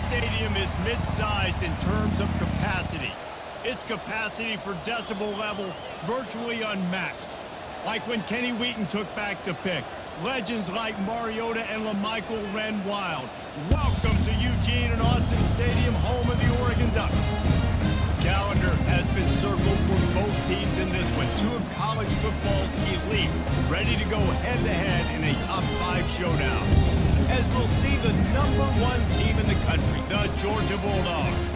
Stadium is mid-sized in terms of capacity. Its capacity for decibel level virtually unmatched. Like when Kenny Wheaton took back the pick. Legends like Mariota and LaMichael ran wild. Welcome to Eugene and Autzen Stadium, home of the Oregon Ducks. Calendar has been circled for both teams in this one. Two of college football's elite, ready to go head-to-head in a top-5 showdown. As we'll see the #1 team in the country, the Georgia Bulldogs,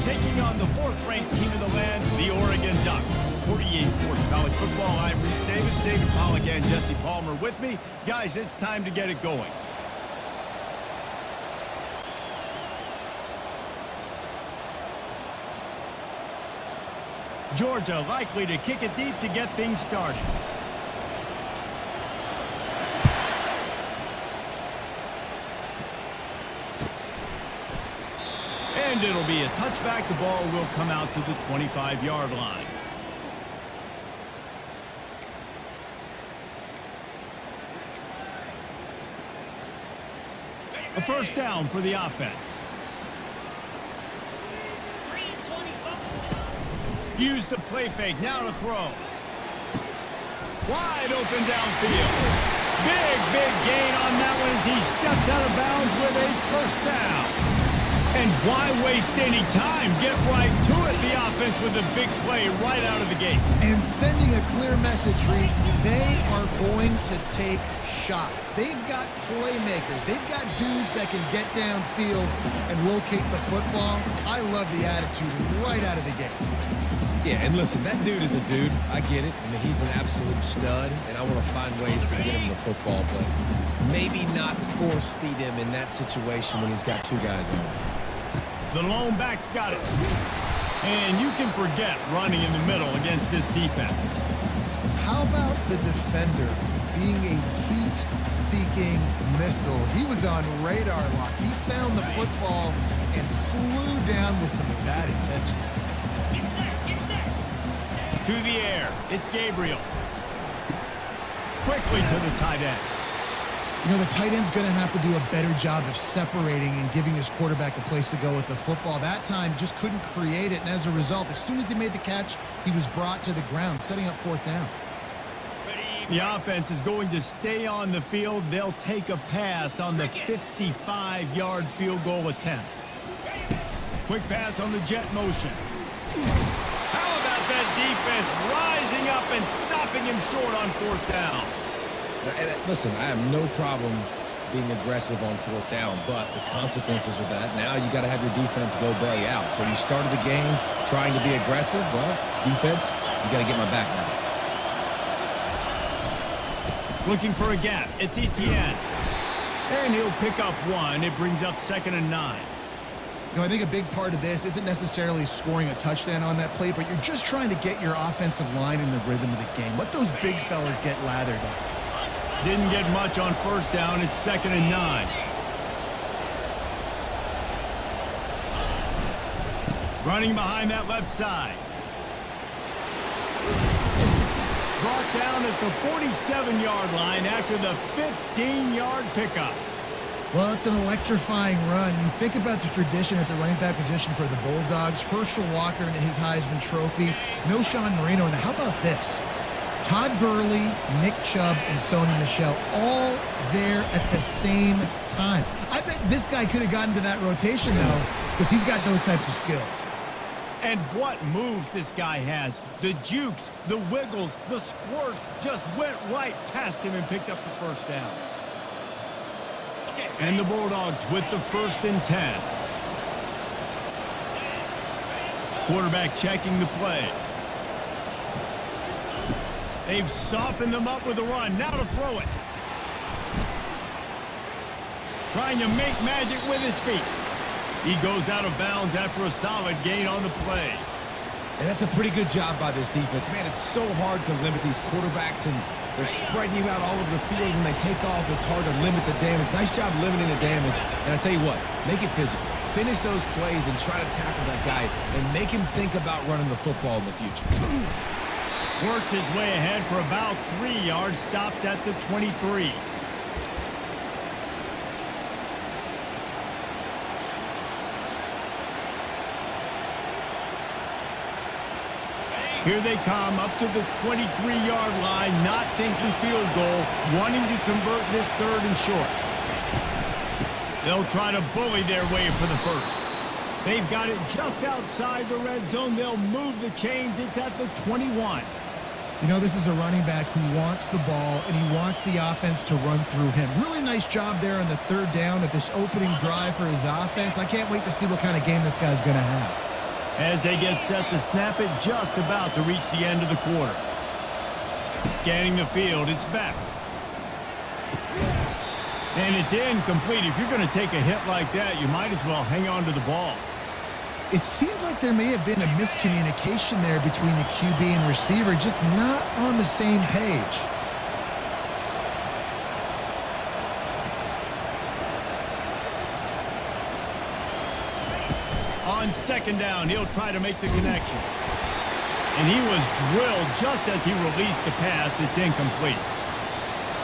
taking on the 4th-ranked team in the land, the Oregon Ducks. 48 Sports College Football, I'm Reese Davis, David Pollack, and Jesse Palmer with me. Guys, it's time to get it going. Georgia likely to kick it deep to get things started. And it'll be a touchback. The ball will come out to the 25-yard line. A first down for the offense. Use the play fake. Now to throw. Wide open downfield. Big gain on that one as he steps out of bounds with a first down. And why waste any time? Get right to it. The offense with a big play right out of the gate. And sending a clear message, Reese, they are going to take shots. They've got playmakers. They've got dudes that can get downfield and locate the football. I love the attitude right out of the gate. Yeah, and listen, that dude is a dude. I get it. I mean, he's an absolute stud, and I want to find ways to get him the football, but maybe not force feed him in that situation when he's got two guys on him. The lone back's got it. And you can forget running in the middle against this defense. How about the defender being a heat-seeking missile? He was on radar lock. He found the football and flew down with some bad intentions. To the air. It's Gabriel. Quickly to the tight end. You know, the tight end's going to have to do a better job of separating and giving his quarterback a place to go with the football. That time just couldn't create it, and as a result, as soon as he made the catch, he was brought to the ground, setting up 4th down. The offense is going to stay on the field. They'll take a pass on the 55-yard field goal attempt. Quick pass on the jet motion. How about that defense rising up and stopping him short on 4th down? Listen, I have no problem being aggressive on 4th down, but the consequences of that, now you got to have your defense go belly out. So you started the game trying to be aggressive. Well, defense, you got to get my back now. Looking for a gap. It's Etienne. And he'll pick up one. It brings up 2nd and 9. You know, I think a big part of this isn't necessarily scoring a touchdown on that play, but you're just trying to get your offensive line in the rhythm of the game. Let those big fellas get lathered up. Didn't get much on 1st down. It's 2nd and 9. Running behind that left side. Brought down at the 47-yard line after the 15-yard pickup. Well, it's an electrifying run. You think about the tradition at the running back position for the Bulldogs. Herschel Walker and his Heisman Trophy. No Sean Marino. And how about this? Todd Gurley, Nick Chubb, and Sony Michel all there at the same time. I bet this guy could have gotten to that rotation, though, because he's got those types of skills. And what moves this guy has. The jukes, the wiggles, the squirts just went right past him and picked up the 1st down. And the Bulldogs with the 1st and 10. Quarterback checking the play. They've softened them up with a run. Now to throw it. Trying to make magic with his feet. He goes out of bounds after a solid gain on the play. And that's a pretty good job by this defense. Man, it's so hard to limit these quarterbacks, and they're spreading you out all over the field. When they take off, it's hard to limit the damage. Nice job limiting the damage. And I tell you what, make it physical. Finish those plays and try to tackle that guy and make him think about running the football in the future. Works his way ahead for about 3 yards, stopped at the 23. Here they come up to the 23-yard line, not thinking field goal, wanting to convert this 3rd and short. They'll try to bully their way for the 1st. They've got it just outside the red zone. They'll move the chains. It's at the 21. You know, this is a running back who wants the ball, and he wants the offense to run through him. Really nice job there on the 3rd down of this opening drive for his offense. I can't wait to see what kind of game this guy's going to have. As they get set to snap it, just about to reach the end of the quarter. Scanning the field, it's back. And it's incomplete. If you're going to take a hit like that, you might as well hang on to the ball. It seemed like there may have been a miscommunication there between the QB and receiver, just not on the same page. On 2nd down, he'll try to make the connection. And he was drilled just as he released the pass. It's incomplete.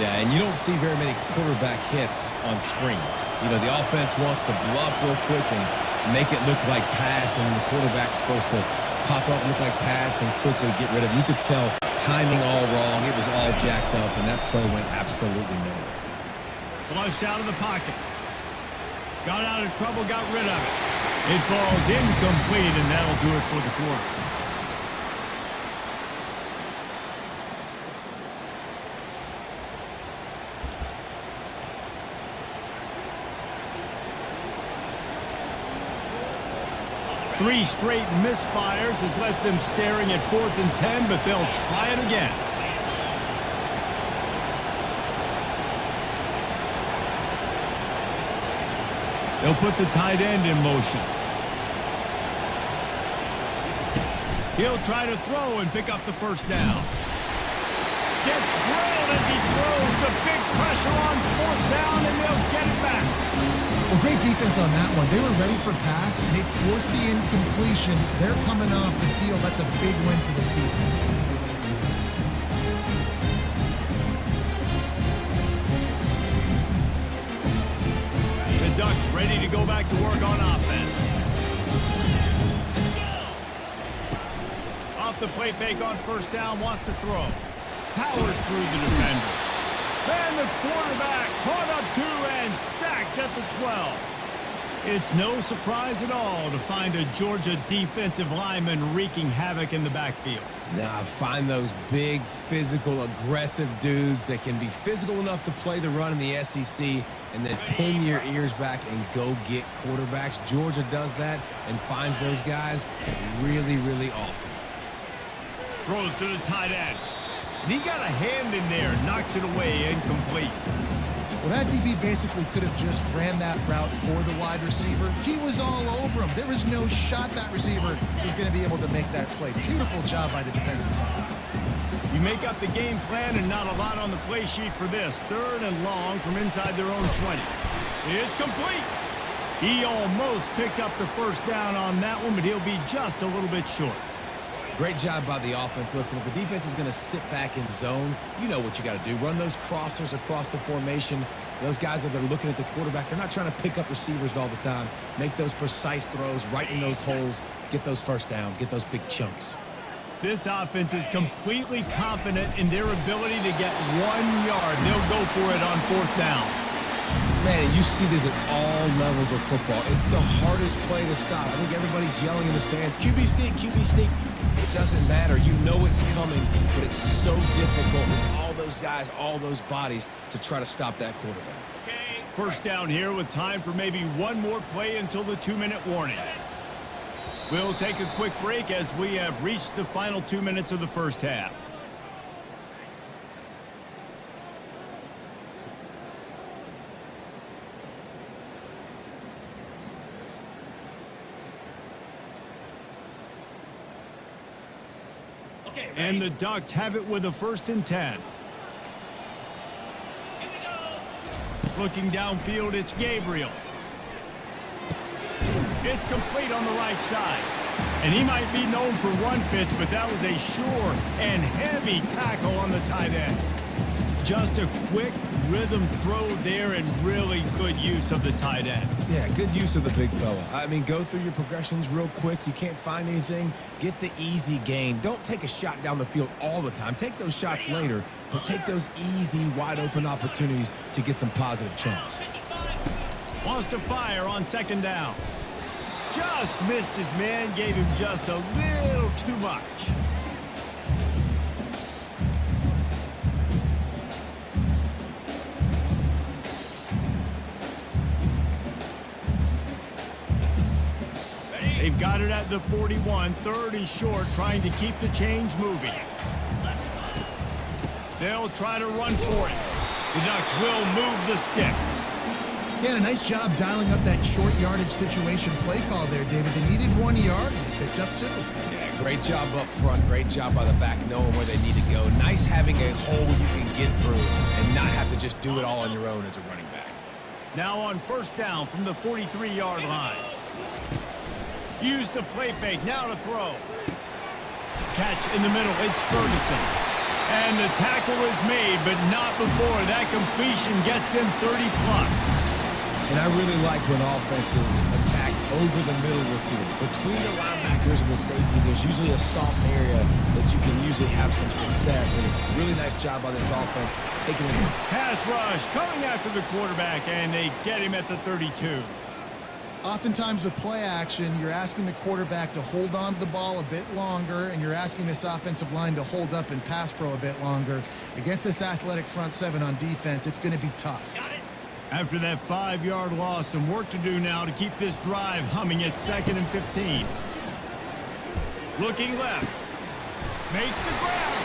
Yeah, and you don't see very many quarterback hits on screens. You know, the offense wants to bluff real quick and make it look like pass, and the quarterback's supposed to pop up, look like pass, and quickly get rid of it. You could tell timing all wrong. It was all jacked up, and that play went absolutely nowhere. Flushed out of the pocket. Got out of trouble, got rid of it. It falls incomplete, and that'll do it for the quarter. Three straight misfires has left them staring at 4th and 10, but they'll try it again. They'll put the tight end in motion. He'll try to throw and pick up the 1st down. Gets drilled as he throws. The big pressure on 4th down, and they'll get it back. Well, great defense on that one. They were ready for pass, and they forced the incompletion. They're coming off the field. That's a big win for this defense. The Ducks ready to go back to work on offense. Off the play fake on 1st down, wants to throw. Powers through the defender. And the quarterback caught up 2 and sacked at the 12. It's no surprise at all to find a Georgia defensive lineman wreaking havoc in the backfield. Nah, find those big, physical, aggressive dudes that can be physical enough to play the run in the SEC and then pin your ears back and go get quarterbacks. Georgia does that and finds those guys really, really often. Throws to the tight end. And he got a hand in there, knocks it away, incomplete. Well, that DB basically could have just ran that route for the wide receiver. He was all over him. There was no shot that receiver was going to be able to make that play. Beautiful job by the defensive line. You make up the game plan and not a lot on the play sheet for this. 3rd and long from inside their own 20. It's complete. He almost picked up the 1st down on that one, but he'll be just a little bit short. Great job by the offense. Listen, if the defense is going to sit back in zone, you know what you got to do. Run those crossers across the formation. Those guys that are looking at the quarterback, they're not trying to pick up receivers all the time. Make those precise throws right in those holes. Get those 1st downs. Get those big chunks. This offense is completely confident in their ability to get 1 yard. They'll go for it on 4th down. Man, you see this at all levels of football. It's the hardest play to stop. I think everybody's yelling in the stands, QB sneak, QB sneak. It doesn't matter. You know it's coming, but it's so difficult with all those guys, all those bodies to try to stop that quarterback. Okay, First down here with time for maybe one more play until the 2-minute warning. We'll take a quick break as we have reached the final 2 minutes of the first half. And the Ducks have it with a 1st and 10. Looking downfield, it's Gabriel. It's complete on the right side. And he might be known for run fits, but that was a sure and heavy tackle on the tight end. Just a quick rhythm throw there and really good use of the tight end. Yeah, good use of the big fella. I mean, go through your progressions real quick. You can't find anything. Get the easy gain. Don't take a shot down the field all the time. Take those shots later, but take those easy, wide-open opportunities to get some positive chunks. Wants to fire on 2nd down. Just missed his man, gave him just a little too much. They've got it at the 41, 3rd and short, trying to keep the chains moving. They'll try to run for it. The Ducks will move the sticks. Yeah, a nice job dialing up that short yardage situation play call there, David. They needed 1 yard, and they picked up 2. Yeah, great job up front. Great job by the back knowing where they need to go. Nice having a hole you can get through and not have to just do it all on your own as a running back. Now on 1st down from the 43-yard line. Use the play fake, now to throw. Catch in the middle, it's Ferguson. And the tackle is made, but not before that completion gets them 30+. And I really like when offenses attack over the middle of the field. Between the linebackers and the safeties, there's usually a soft area that you can usually have some success. And really nice job by this offense taking it in. Pass rush coming after the quarterback, and they get him at the 32. Oftentimes with play action, you're asking the quarterback to hold on to the ball a bit longer, and you're asking this offensive line to hold up and pass pro a bit longer. Against this athletic front 7 on defense, it's going to be tough. After that 5-yard loss, some work to do now to keep this drive humming at 2nd and 15. Looking left. Makes the grab.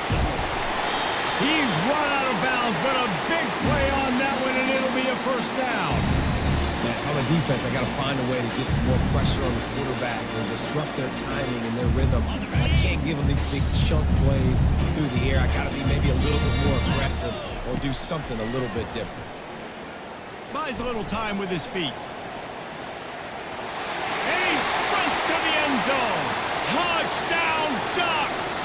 He's run out of bounds, but a big play on that one, and it'll be a 1st down. On the defense, I got to find a way to get some more pressure on the quarterback or disrupt their timing and their rhythm. I can't give them these big chunk plays through the air. I got to be maybe a little bit more aggressive or do something a little bit different. Buys a little time with his feet. And he sprints to the end zone. Touchdown, Ducks!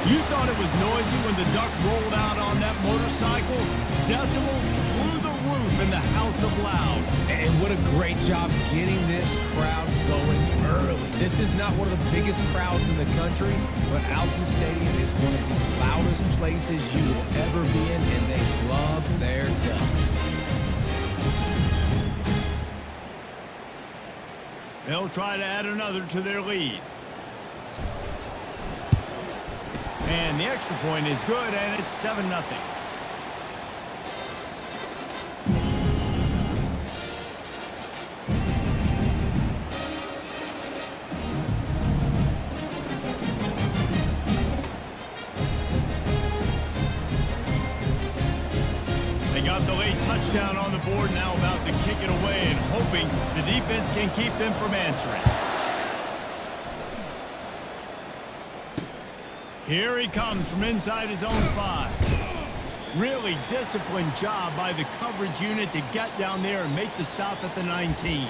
You thought it was noisy when the Duck rolled out on that motorcycle? Decibels through the roof in the House of Loud. And what a great job getting this crowd going early. This is not one of the biggest crowds in the country, but Alson Stadium is one of the loudest places you will ever be in, and they love their Ducks. They'll try to add another to their lead. And the extra point is good, and it's 7-0. They got the late touchdown on the board, now about to kick it away and hoping the defense can keep them from answering. Here he comes from inside his own 5. Really disciplined job by the coverage unit to get down there and make the stop at the 19.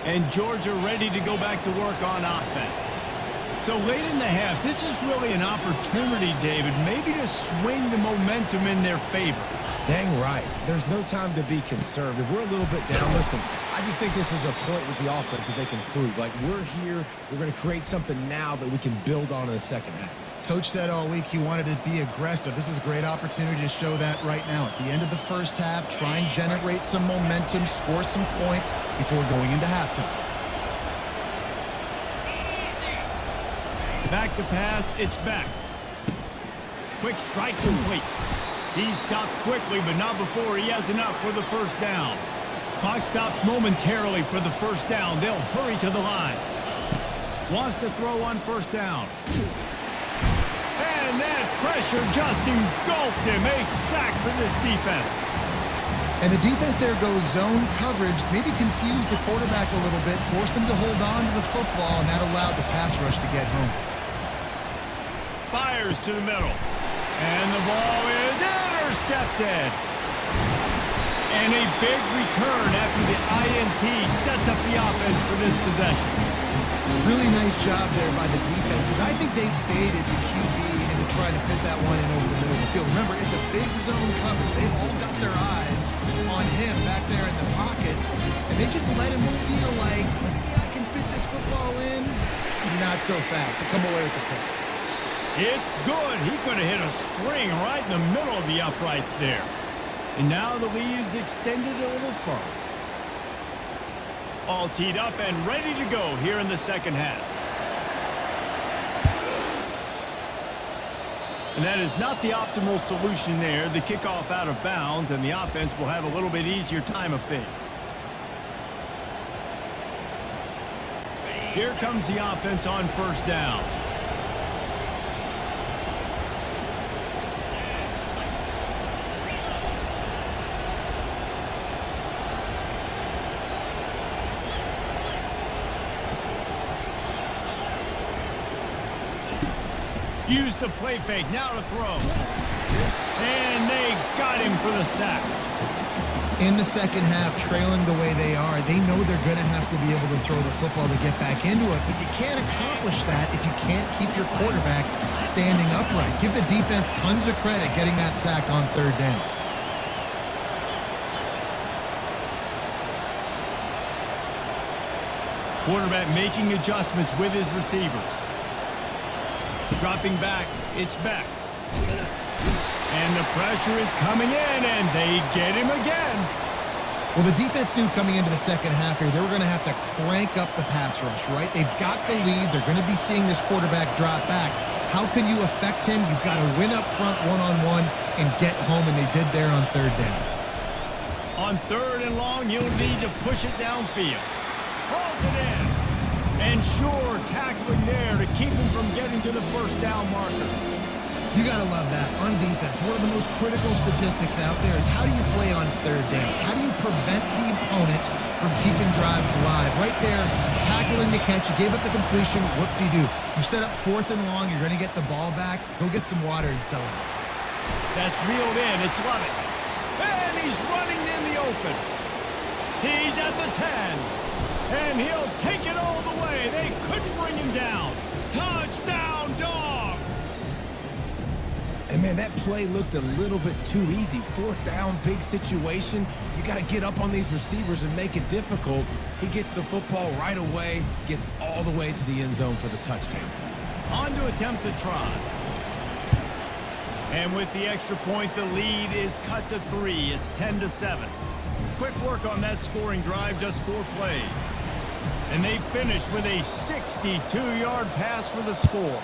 And Georgia ready to go back to work on offense. So late in the half, this is really an opportunity, David, maybe to swing the momentum in their favor. Dang right. There's no time to be conservative. We're a little bit down. Listen, I just think this is a point with the offense that they can prove. Like, we're here, we're going to create something now that we can build on in the second half. Coach said all week he wanted to be aggressive. This is a great opportunity to show that right now. At the end of the first half, try and generate some momentum, score some points before going into halftime. Back to pass, it's back. Quick strike complete. He's stopped quickly, but not before he has enough for the first down. Clock stops momentarily for the first down. They'll hurry to the line. Wants to throw on first down. And that pressure just engulfed him. A sack for this defense. And the defense there goes zone coverage, maybe confused the quarterback a little bit, forced him to hold on to the football, and that allowed the pass rush to get home. Fires to the middle. And the ball is intercepted. And a big return after the INT sets up the offense for this possession. Really nice job there by the defense, because I think they baited the QB into trying to fit that one in over the middle of the field. Remember, it's a big zone coverage. They've all got their eyes on him back there in the pocket, and they just let him feel like, maybe I can fit this football in. Not so fast. They come away with the pick. It's good. He could have hit a string right in the middle of the uprights there. And now the lead is extended a little further. All teed up and ready to go here in the second half. And that is not the optimal solution there. The kickoff out of bounds, and the offense will have a little bit easier time of things. Here comes the offense on first down. Use the play fake, now to throw. And they got him for the sack. In the second half, trailing the way they are, they know they're going to have to be able to throw the football to get back into it, but you can't accomplish that if you can't keep your quarterback standing upright. Give the defense tons of credit getting that sack on third down. Quarterback making adjustments with his receivers. Dropping back, it's back. And the pressure is coming in, and they get him again. Well, the defense knew coming into the second half here, they were going to have to crank up the pass rush, right? They've got the lead. They're going to be seeing this quarterback drop back. How can you affect him? You've got to win up front one-on-one and get home, and they did there on third down. On third and long, you'll need to push it downfield. Hauls it in. And sure, tackling there to keep him from getting to the first down marker. You got to love that. On defense, one of the most critical statistics out there is how do you play on third down? How do you prevent the opponent from keeping drives alive? Right there, tackling the catch. You gave up the completion. What do? You set up fourth and long. You're going to get the ball back. Go get some water and celebrate. That's reeled in. It's Lovett. And he's running in the open. He's at the 10. And he'll take it all the way. They couldn't bring him down. Touchdown, Dogs! And man, that play looked a little bit too easy. Fourth down, big situation. You got to get up on these receivers and make it difficult. He gets the football right away, gets all the way to the end zone for the touchdown. On to attempt the try. And with the extra point, the lead is cut to 3. It's 10-7. Quick work on that scoring drive, just 4 plays. And they finish with a 62-yard pass for the score.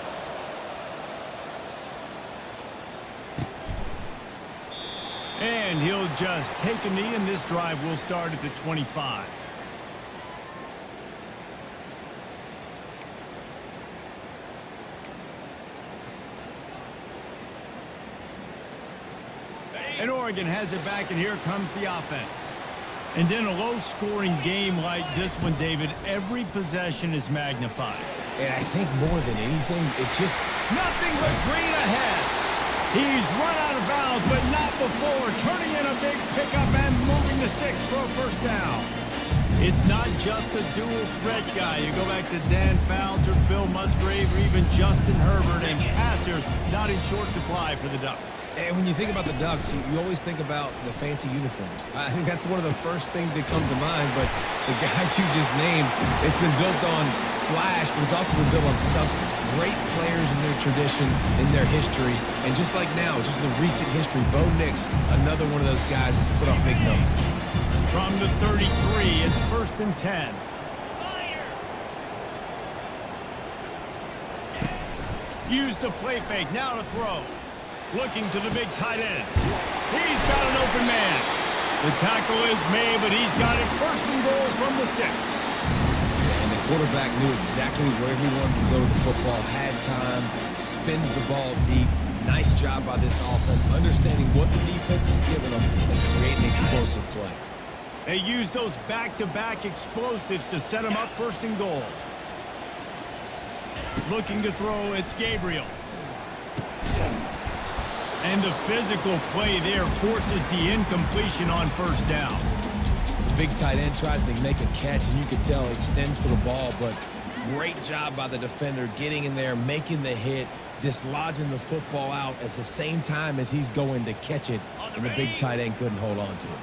And he'll just take a knee, and this drive will start at the 25. And Oregon has it back, and here comes the offense. And in a low-scoring game like this one, David, every possession is magnified. And I think more than anything, it just... Nothing but green ahead. He's run out of bounds, but not before turning in a big pickup and moving the sticks for a first down. It's not just the dual threat guy. You go back to Dan Fouts or Bill Musgrave or even Justin Herbert, and passers not in short supply for the Ducks. And when you think about the Ducks, you always think about the fancy uniforms. I think that's one of the first things that come to mind, but the guys you just named, it's been built on flash, but it's also been built on substance. Great players in their tradition, in their history, and just like now, just in the recent history, Bo Nix, another one of those guys that's put up big numbers. From the 33, it's 1st and 10. Use the play fake, now to throw. Looking to the big tight end. He's got an open man. The tackle is made, but he's got it first and goal from the 6. And the quarterback knew exactly where he wanted to go with the football, had time, spins the ball deep. Nice job by this offense, understanding what the defense is giving them and creating explosive play. They use those back-to-back explosives to set them up first and goal. Looking to throw, it's Gabriel. And the physical play there forces the incompletion on first down. The big tight end tries to make a catch, and you can tell extends for the ball, but great job by the defender getting in there, making the hit, dislodging the football out at the same time as he's going to catch it, and the big tight end couldn't hold on to it.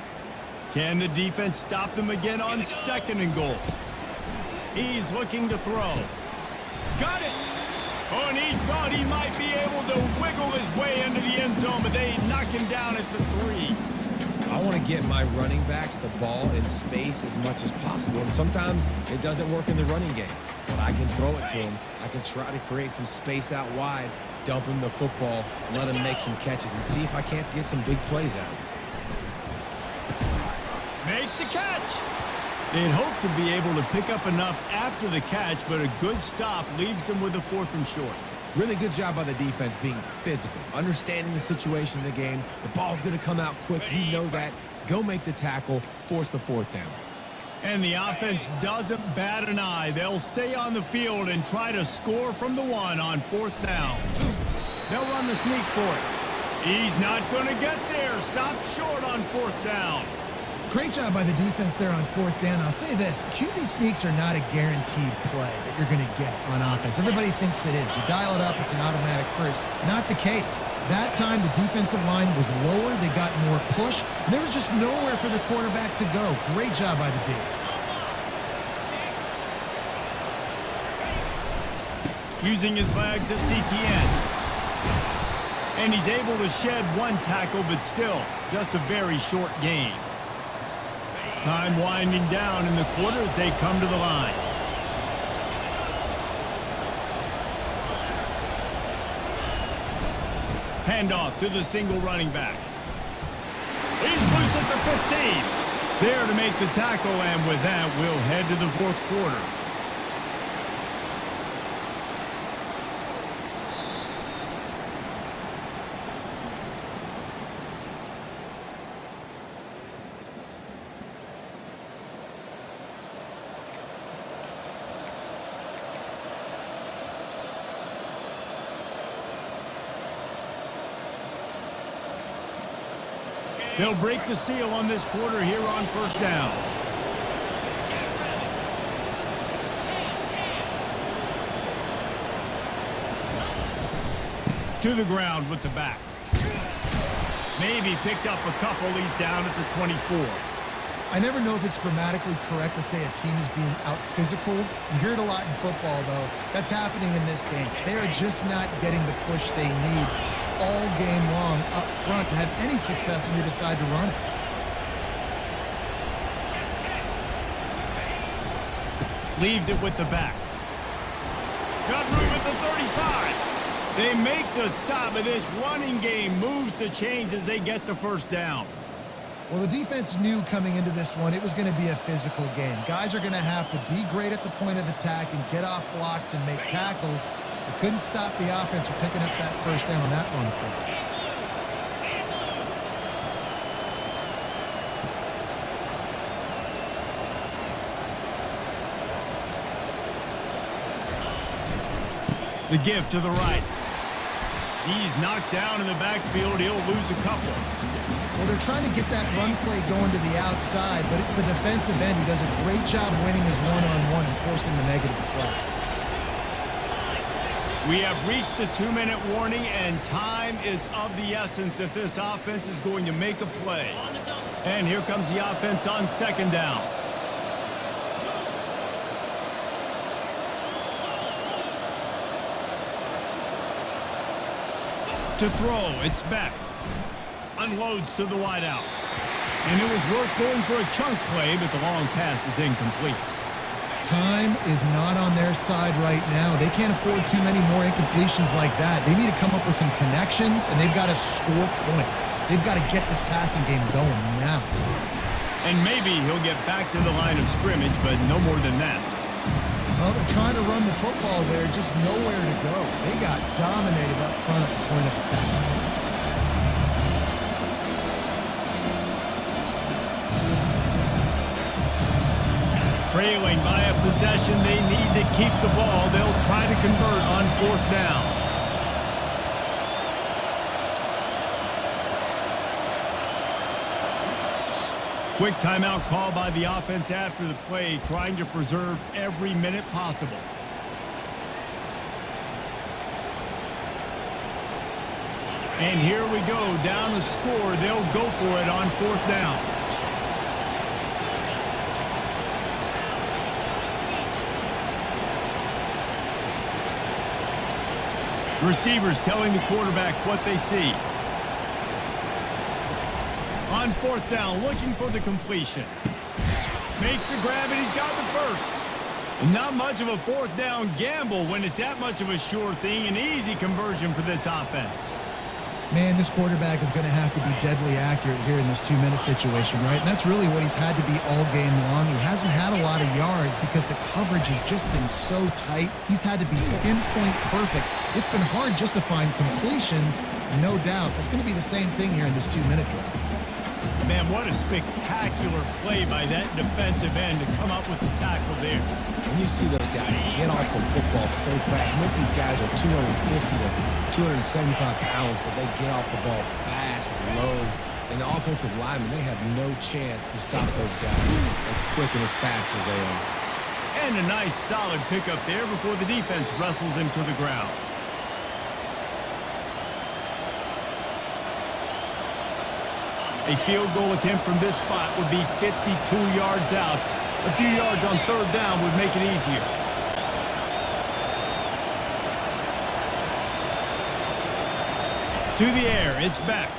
Can the defense stop them again on second and goal? He's looking to throw. Got it! Oh, and he thought he might be able to wiggle his way into the end zone, but they knock him down at the 3. I want to get my running backs the ball in space as much as possible, and sometimes it doesn't work in the running game, but I can throw it to him. I can try to create some space out wide, dump him the football, let him make some catches, and see if I can't get some big plays out of him. Makes the catch. They'd hoped to be able to pick up enough after the catch, but a good stop leaves them with a 4th and short. Really good job by the defense being physical, understanding the situation in the game. The ball's going to come out quick. You know that. Go make the tackle, force the 4th down. And the offense doesn't bat an eye. They'll stay on the field and try to score from the 1 on 4th down. They'll run the sneak for it. He's not going to get there. Stop short on 4th down. Great job by the defense there on 4th down. I'll say this, QB sneaks are not a guaranteed play that you're going to get on offense. Everybody thinks it is. You dial it up, it's an automatic first. Not the case. That time, the defensive line was lower. They got more push. And there was just nowhere for the quarterback to go. Great job by the D. Using his legs at CTN. And he's able to shed 1 tackle, but still, just a very short gain. Time winding down in the quarter as they come to the line. Handoff to the single running back. He's loose at the 15. There to make the tackle, and with that, we'll head to the 4th quarter. They'll break the seal on this quarter here on 1st down. To the ground with the back. Maybe picked up a couple. He's down at the 24. I never know if it's grammatically correct to say a team is being out-physicaled. You hear it a lot in football, though. That's happening in this game. They are just not getting the push they need all game long up front to have any success when they decide to run it. Leaves it with the back. Got room at the 35. They make the stop, but this running game moves the chains as they get the 1st down. Well, the defense knew coming into this one it was going to be a physical game. Guys are going to have to be great at the point of attack and get off blocks and make tackles. They couldn't stop the offense from picking up that 1st down on that run play. The give to the right. He's knocked down in the backfield. He'll lose a couple. Well, they're trying to get that run play going to the outside, but it's the defensive end who does a great job winning his one-on-one and forcing the negative play. We have reached the 2-minute warning, and time is of the essence if this offense is going to make a play. And here comes the offense on 2nd down. To throw, it's Beck. Unloads to the wideout. And it was worth going for a chunk play, but the long pass is incomplete. Time is not on their side right now. They can't afford too many more incompletions like that. They need to come up with some connections, and they've got to score points. They've got to get this passing game going now. And maybe he'll get back to the line of scrimmage, but no more than that. Well, they're trying to run the football there, just nowhere to go. They got dominated up front at the point of attack. Trailing by a possession, they need to keep the ball. They'll try to convert on 4th down. Quick timeout call by the offense after the play, trying to preserve every minute possible. And here we go, down a score. They'll go for it on 4th down. Receivers telling the quarterback what they see. On 4th down, looking for the completion. Makes the grab, and he's got the first. Not much of a 4th down gamble when it's that much of a sure thing. An easy conversion for this offense. Man, this quarterback is going to have to be deadly accurate here in this 2-minute situation, right? And that's really what he's had to be all game long. He hasn't had a lot of yards because the coverage has just been so tight. He's had to be pinpoint perfect. It's been hard just to find completions, no doubt. That's going to be the same thing here in this 2-minute drill. Man, what a spectacular play by that defensive end to come up with the tackle there. And you see those guys get off the football so fast. Most of these guys are 250 to 275 pounds, but they get off the ball fast, low. And the offensive linemen, they have no chance to stop those guys as quick and as fast as they are. And a nice solid pickup there before the defense wrestles him to the ground. A field goal attempt from this spot would be 52 yards out. A few yards on 3rd down would make it easier. To the air, it's back.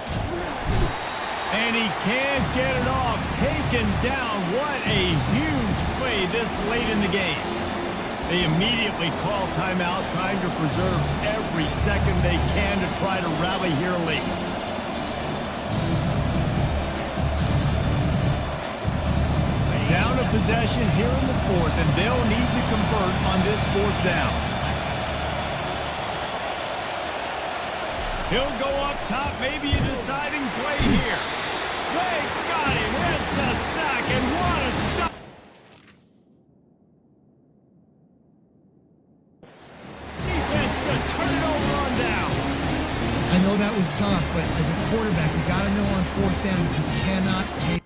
And he can't get it off. Taken down. What a huge play this late in the game. They immediately call timeout, trying to preserve every second they can to try to rally here late. Down a possession here in the 4th, and they'll need to convert on this 4th down. He'll go up top, maybe a deciding play here. They got him. It's a sack, and what a stop. Defense to turn it over on down. I know that was tough, but as a quarterback, you got to know on 4th down, you cannot take.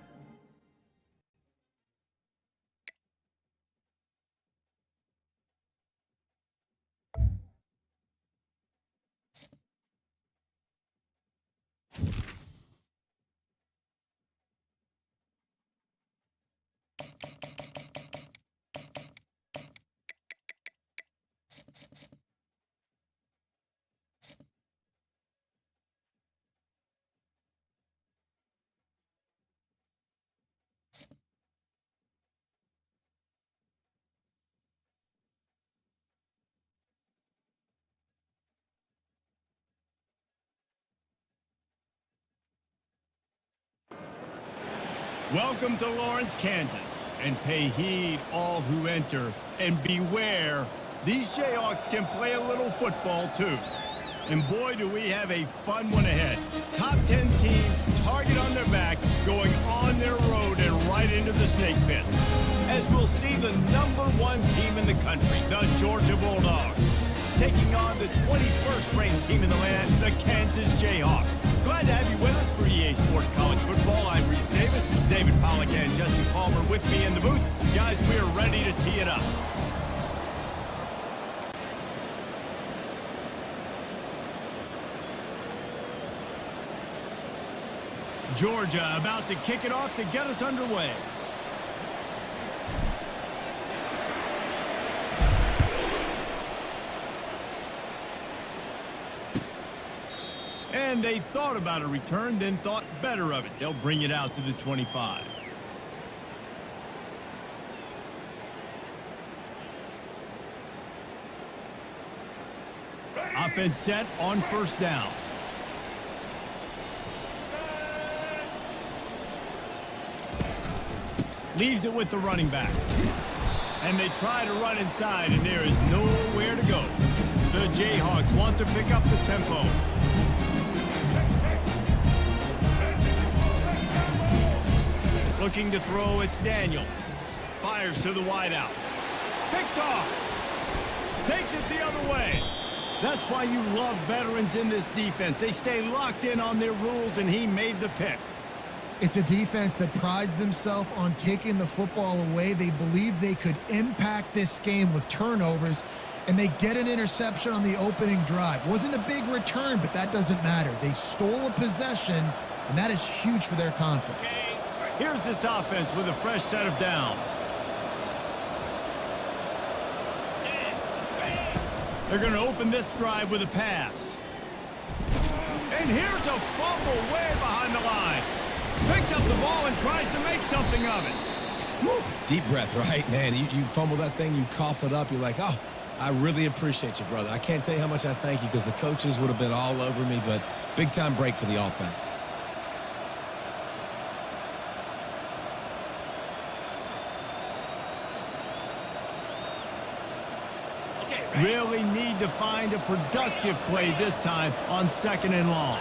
Welcome to Lawrence, Kansas, and pay heed all who enter, and beware, these Jayhawks can play a little football too. And boy, do we have a fun one ahead. Top 10 team, target on their back, going on their road and right into the snake pit. As we'll see the #1 team in the country, the Georgia Bulldogs, taking on the 21st ranked team in the land, the Kansas Jayhawks. Glad to have you with us for EA Sports College Football. I'm Reese Davis, David Pollack, and Jesse Palmer with me in the booth. Guys, we are ready to tee it up. Georgia about to kick it off to get us underway. And they thought about a return, then thought better of it. They'll bring it out to the 25. offense set on first down. Leaves it with the running back. And they try to run inside, and there is nowhere to go. The Jayhawks want to pick up the tempo. Looking to throw, it's Daniels. Fires to the wideout. Picked off. Takes it the other way. That's why you love veterans in this defense. They stay locked in on their rules, and he made the pick. It's a defense that prides themselves on taking the football away. They believe they could impact this game with turnovers, and they get an interception on the opening drive. Wasn't a big return, but that doesn't matter. They stole a possession, and that is huge for their confidence. Here's this offense with a fresh set of downs. They're going to open this drive with a pass. And here's a fumble way behind the line. Picks up the ball and tries to make something of it. Woo. Deep breath, right, man? You fumble that thing, you cough it up, you're like, oh, I really appreciate you, brother. I can't tell you how much I thank you because the coaches would have been all over me, but big-time break for the offense. Really need to find a productive play this time on second and long.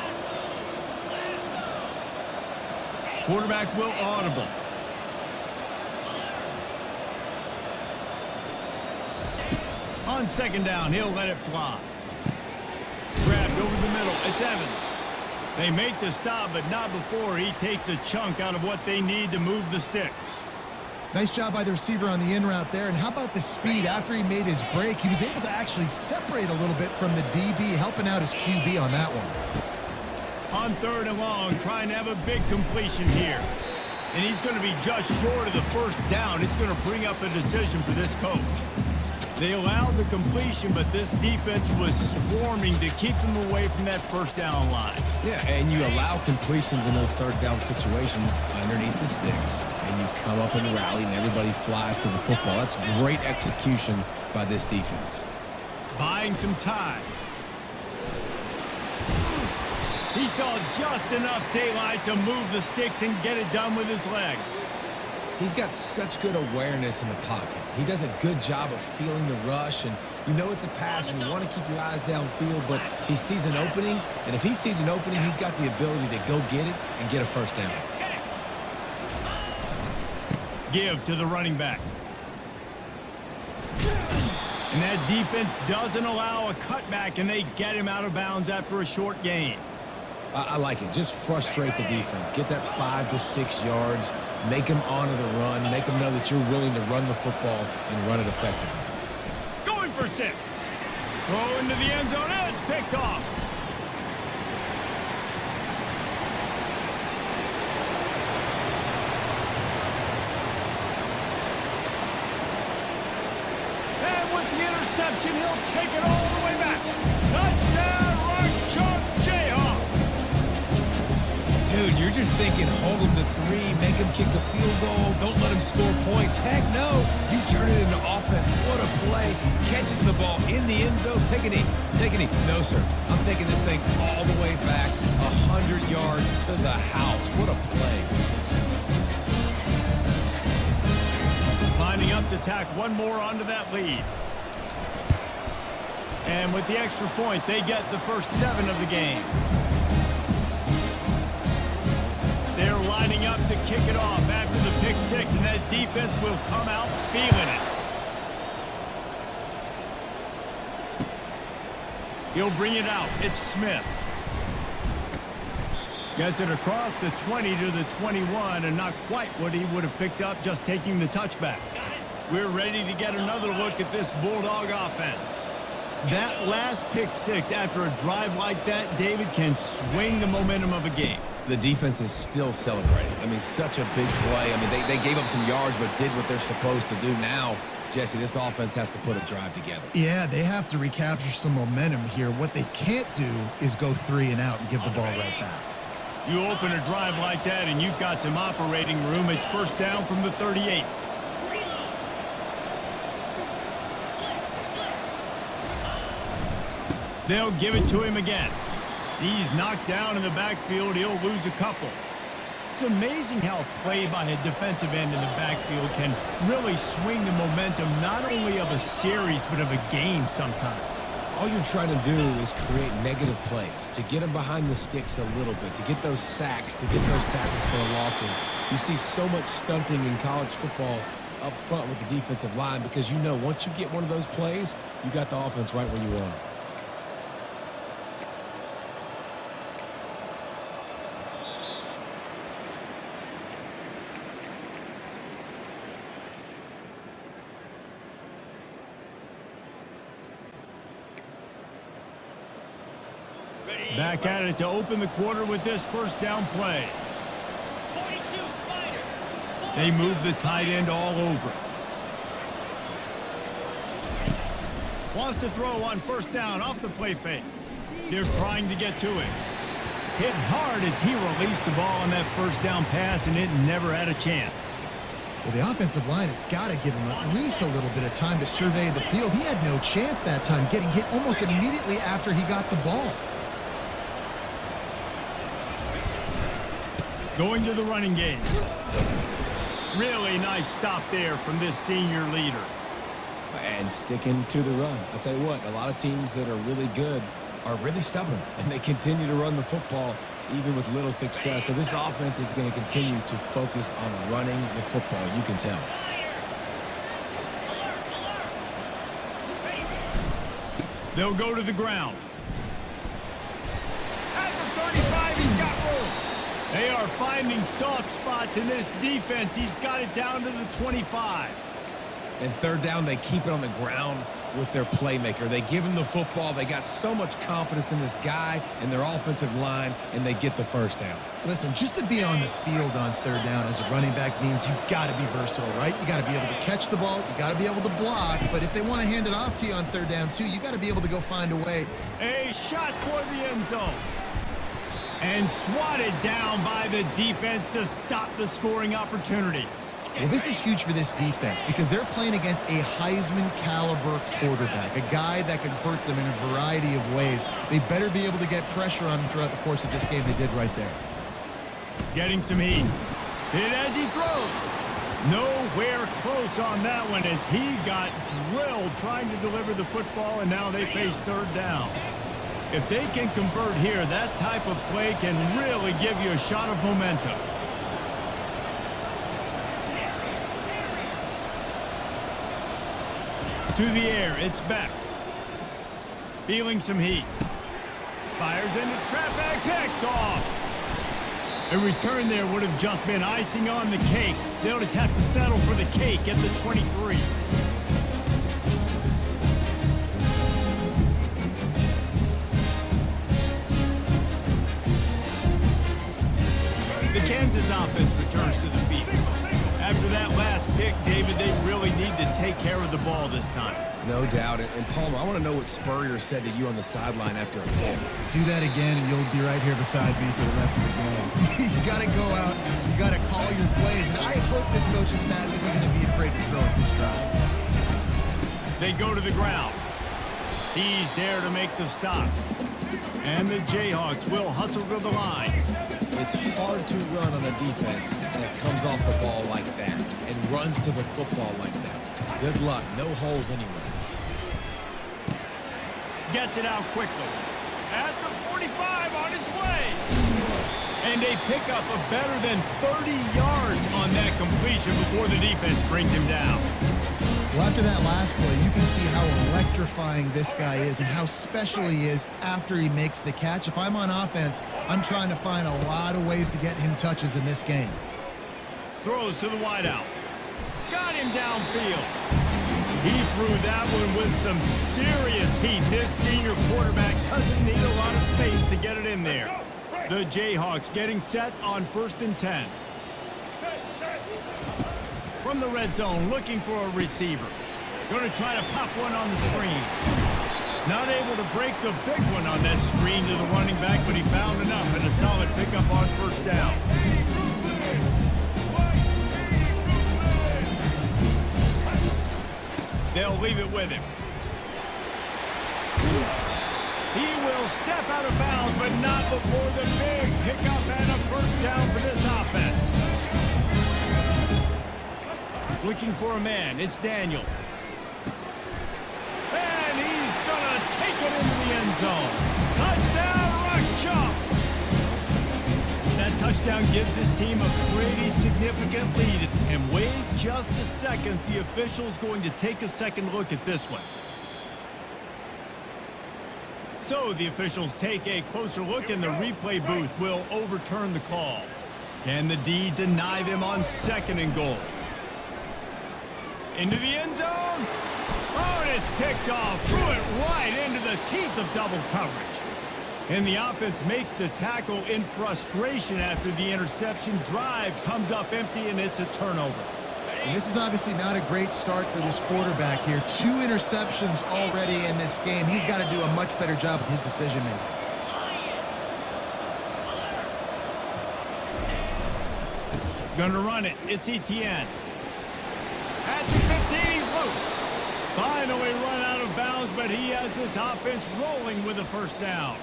Quarterback will audible. On second down, he'll let it fly. Grabbed over the middle. It's Evans. They make the stop, but not before he takes a chunk out of what they need to move the sticks. Nice job by the receiver on the in route there. And how about the speed? After he made his break, he was able to actually separate a little bit from the DB, helping out his QB on that one. On third and long, trying to have a big completion here. And he's going to be just short of the first down. It's going to bring up a decision for this coach. They allowed the completion, but this defense was swarming to keep them away from that first down line. Yeah, and you allow completions in those third down situations underneath the sticks, and you come up and rally, and everybody flies to the football. That's great execution by this defense. Buying some time. He saw just enough daylight to move the sticks and get it done with his legs. He's got such good awareness in the pocket. He does a good job of feeling the rush, and you know it's a pass, and you want to keep your eyes downfield, but he sees an opening, and if he sees an opening, he's got the ability to go get it and get a first down. Give to the running back. And that defense doesn't allow a cutback, and they get him out of bounds after a short gain. I like it. Just frustrate the defense. Get that 5 to 6 yards. Make them honor the run. Make them know that you're willing to run the football and run it effectively. Going for 6. Throw into the end zone, and it's picked off. And with the interception, he'll take it all the way back. Touchdown, Rock Chalk Jayhawk. Dude, you're just thinking, hold him to 3, make him kick a field goal, don't let him score points. Heck no, you turn it into offense. What a play. Catches the ball in the end zone. Take a knee. Take a knee. No, sir. I'm taking this thing all the way back 100 yards to the house. What a play. Lining up to tack one more onto that lead. And with the extra point, they get the first 7 of the game. They're lining up to kick it off after the pick 6, and that defense will come out feeling it. He'll bring it out. It's Smith. Gets it across the 20 to the 21, and not quite what he would have picked up just taking the touchback. We're ready to get another look at this Bulldog offense. That last pick 6 after a drive like that, David, can swing the momentum of a game. The defense is still celebrating. I mean, such a big play. I mean, they gave up some yards but did what they're supposed to do. Now, Jesse, this offense has to put a drive together. Yeah, they have to recapture some momentum here. What they can't do is go 3 and out and give the ball right back. You open a drive like that and you've got some operating room. It's first down from the 38. They'll give it to him again. He's knocked down in the backfield. He'll lose a couple. It's amazing how a play by a defensive end in the backfield can really swing the momentum not only of a series but of a game sometimes. All you're trying to do is create negative plays, to get them behind the sticks a little bit, to get those sacks, to get those tackles for losses. You see so much stunting in college football up front with the defensive line because you know once you get one of those plays, you got the offense right where you want it. Back at it to open the quarter with this first down play. They move the tight end all over. Wants to throw on first down off the play fake. They're trying to get to him. Hit hard as he released the ball on that first down pass, and it never had a chance. Well, the offensive line has got to give him at least a little bit of time to survey the field. He had no chance that time, getting hit almost immediately after he got the ball. Going to the running game. Really nice stop there from this senior leader. And sticking to the run. I'll tell you what, a lot of teams that are really good are really stubborn, and they continue to run the football even with little success. So this offense is going to continue to focus on running the football. You can tell. They'll go to the ground. At the 35, he's got room. They are finding soft spots in this defense. He's got it down to the 25. And third down, they keep it on the ground with their playmaker. They give him the football. They got so much confidence in this guy and their offensive line, and they get the first down. Listen, just to be on the field on third down as a running back means you've got to be versatile, right? You got to be able to catch the ball. You got to be able to block. But if they want to hand it off to you on third down, too, you got to be able to go find a way. A shot toward the end zone. And swatted down by the defense to stop the scoring opportunity. Well, this is huge for this defense because they're playing against a Heisman-caliber quarterback, a guy that can hurt them in a variety of ways. They better be able to get pressure on him throughout the course of this game. They did right there. Getting some heat. Hit as he throws. Nowhere close on that one as he got drilled trying to deliver the football, and now they face third down. If they can convert here, that type of play can really give you a shot of momentum. To the air, it's Beck. Feeling some heat. Fires into traffic, picked off. A return there would have just been icing on the cake. They'll just have to settle for the cake at the 23. The Kansas offense returns to the field. After that last pick, David, they really need to take care of the ball this time. No doubt. And Palmer, I want to know what Spurrier said to you on the sideline after a pick. Do that again, and you'll be right here beside me for the rest of the game. You got to go out. You got to call your plays. And I hope this coaching staff isn't going to be afraid to throw at this drive. They go to the ground. He's there to make the stop. And the Jayhawks will hustle to the line. It's hard to run on a defense that comes off the ball like that and runs to the football like that. Good luck. No holes anywhere. Gets it out quickly. At the 45 on its way. And they pick up a better than 30 yards on that completion before the defense brings him down. Well, after that last play, you can see how electrifying this guy is and how special he is after he makes the catch. If I'm on offense, I'm trying to find a lot of ways to get him touches in this game. Throws to the wideout. Got him downfield. He threw that one with some serious heat. This senior quarterback doesn't need a lot of space to get it in there. The Jayhawks getting set on 1st and 10. From the red zone, looking for a receiver. Going to try to pop one on the screen. Not able to break the big one on that screen to the running back, but he found enough and a solid pickup on first down. They'll leave it with him. He will step out of bounds, but not before the big pickup and a first down for this offense. Looking for a man. It's Daniels. And he's going to take it into the end zone. Touchdown, Rock Chop! That touchdown gives his team a pretty significant lead. And wait just a second. The official's going to take a second look at this one. So the officials take a closer look, and the replay booth will overturn the call. Can the D deny them on 2nd and goal? Into the end zone. Oh, and it's picked off. Threw it right into the teeth of double coverage. And the offense makes the tackle in frustration after the interception. Drive comes up empty, and it's a turnover. And this is obviously not a great start for this quarterback here. 2 interceptions already in this game. He's got to do a much better job with his decision-making. Going to run it. It's Etienne. At the 15, he's loose. Finally run out of bounds, but he has this offense rolling with a first down.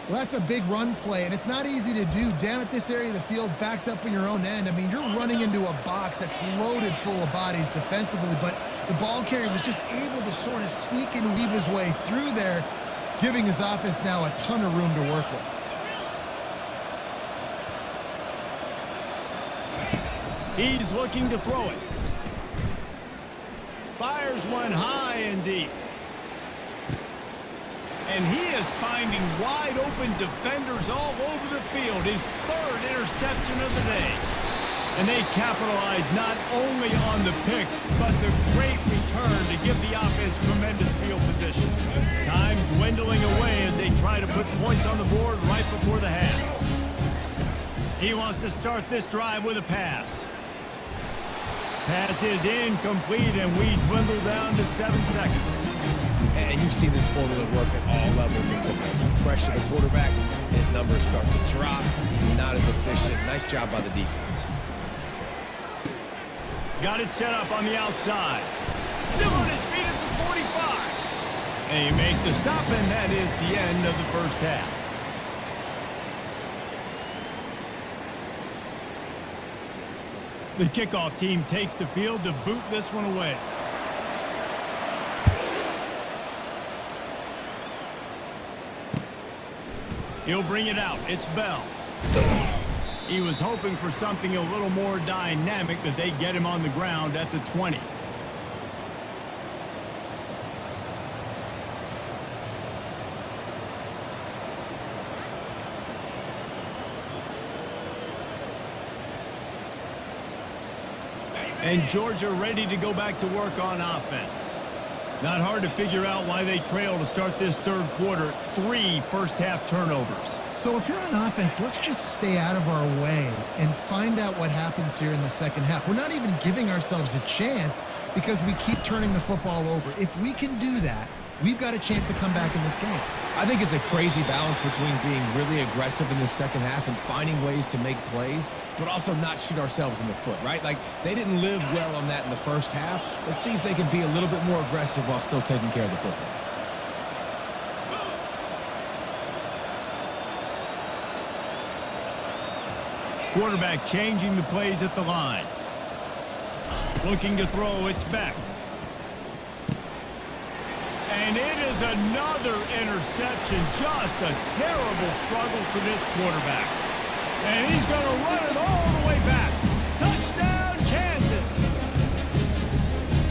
Well, that's a big run play, and it's not easy to do down at this area of the field, backed up in your own end. I mean, you're running into a box that's loaded full of bodies defensively, but the ball carrier was just able to sort of sneak and weave his way through there, giving his offense now a ton of room to work with. He's looking to throw it. Fires one high and deep. And he is finding wide-open defenders all over the field. His 3rd interception of the day. And they capitalize not only on the pick, but the great return to give the offense tremendous field position. Time dwindling away as they try to put points on the board right before the half. He wants to start this drive with a pass. Pass is incomplete, and we dwindle down to 7 seconds. And you've seen this formula work at all levels of football. You pressure the quarterback, his numbers start to drop. He's not as efficient. Nice job by the defense. Got it set up on the outside. Still on his feet at the 45. And he make the stop, and that is the end of the first half. The kickoff team takes the field to boot this one away. He'll bring it out. It's Bell. He was hoping for something a little more dynamic, but they get him on the ground at the 20. And Georgia ready to go back to work on offense. Not hard to figure out why they trail to start this 3rd quarter. 3 first-half turnovers. So if you're on offense, let's just stay out of our way and find out what happens here in the 2nd half. We're not even giving ourselves a chance because we keep turning the football over. If we can do that, we've got a chance to come back in this game. I think it's a crazy balance between being really aggressive in the 2nd half and finding ways to make plays, but also not shoot ourselves in the foot, right? Like, they didn't live well on that in the 1st half. Let's see if they can be a little bit more aggressive while still taking care of the football. Quarterback changing the plays at the line. Looking to throw, it's Beck. And it is another interception. Just a terrible struggle for this quarterback. And he's going to run it all the way back. Touchdown, Kansas.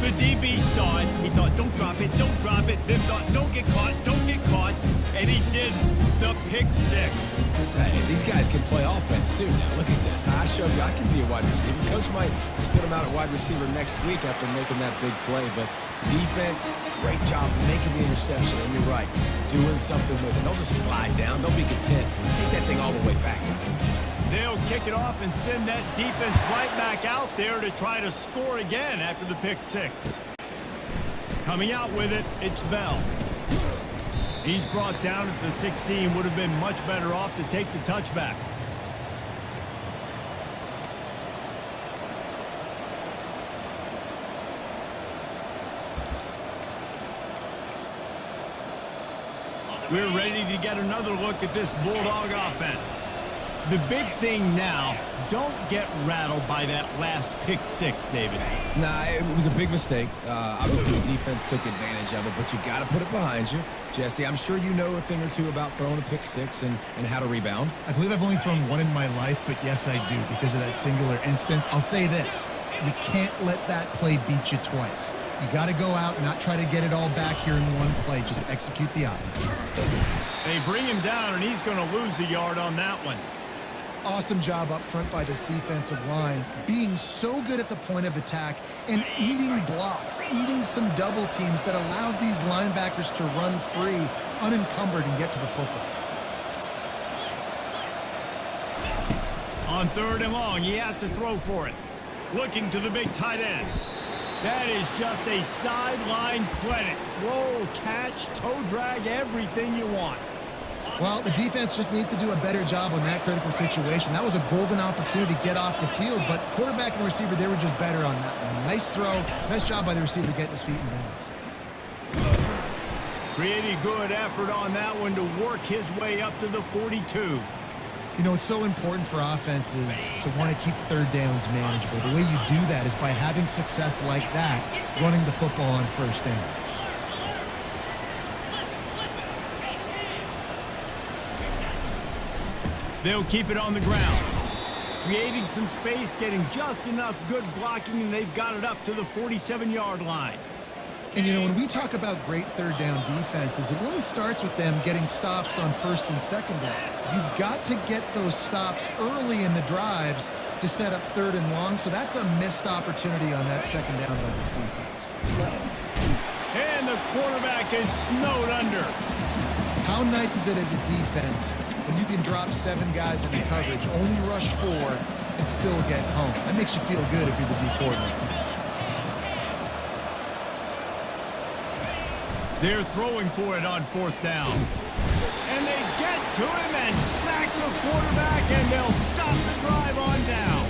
The DB saw it. He thought, don't drop it, don't drop it. Then thought, don't get caught, don't get caught. And he did the pick 6. Hey, these guys can play offense, too. Now, look at this. I showed you I can be a wide receiver. Coach might spit him out at wide receiver next week after making that big play. But defense, great job making the interception. And you're right, doing something with it. Don't just slide down. Don't be content. Take that thing all the way back. They'll kick it off and send that defense right back out there to try to score again after the pick 6. Coming out with it, it's Bell. He's brought down at the 16. Would have been much better off to take the touchback. We're ready to get another look at this Bulldog offense. The big thing now, don't get rattled by that last pick six, David. Nah, it was a big mistake. Obviously, the defense took advantage of it, but you got to put it behind you. Jesse, I'm sure you know a thing or two about throwing a pick six and how to rebound. I believe I've only thrown one in my life, but yes, I do because of that singular instance. I'll say this. You can't let that play beat you twice. You got to go out and not try to get it all back here in one play. Just execute the offense. They bring him down, and he's going to lose a yard on that one. Awesome job up front by this defensive line, being so good at the point of attack and eating blocks, eating some double teams that allows these linebackers to run free, unencumbered, and get to the football. On 3rd and long, he has to throw for it. Looking to the big tight end. That is just a sideline credit. Throw, catch, toe drag, everything you want. Well, the defense just needs to do a better job on that critical situation. That was a golden opportunity to get off the field, but quarterback and receiver, they were just better on that one. Nice throw. Nice job by the receiver getting his feet in bounds. Pretty good effort on that one to work his way up to the 42. You know, it's so important for offenses to want to keep 3rd downs manageable. The way you do that is by having success like that, running the football on 1st down. They'll keep it on the ground. Creating some space, getting just enough good blocking, and they've got it up to the 47-yard line. And, you know, when we talk about great 3rd down defenses, it really starts with them getting stops on 1st and 2nd down. You've got to get those stops early in the drives to set up 3rd and long, so that's a missed opportunity on that 2nd down by this defense. And the quarterback is snowed under. How nice is it as a defense when you can drop 7 guys into coverage, only rush 4, and still get home? That makes you feel good if you're the D coordinator. They're throwing for it on 4th down. And they get to him and sack the quarterback, and they'll stop the drive on down.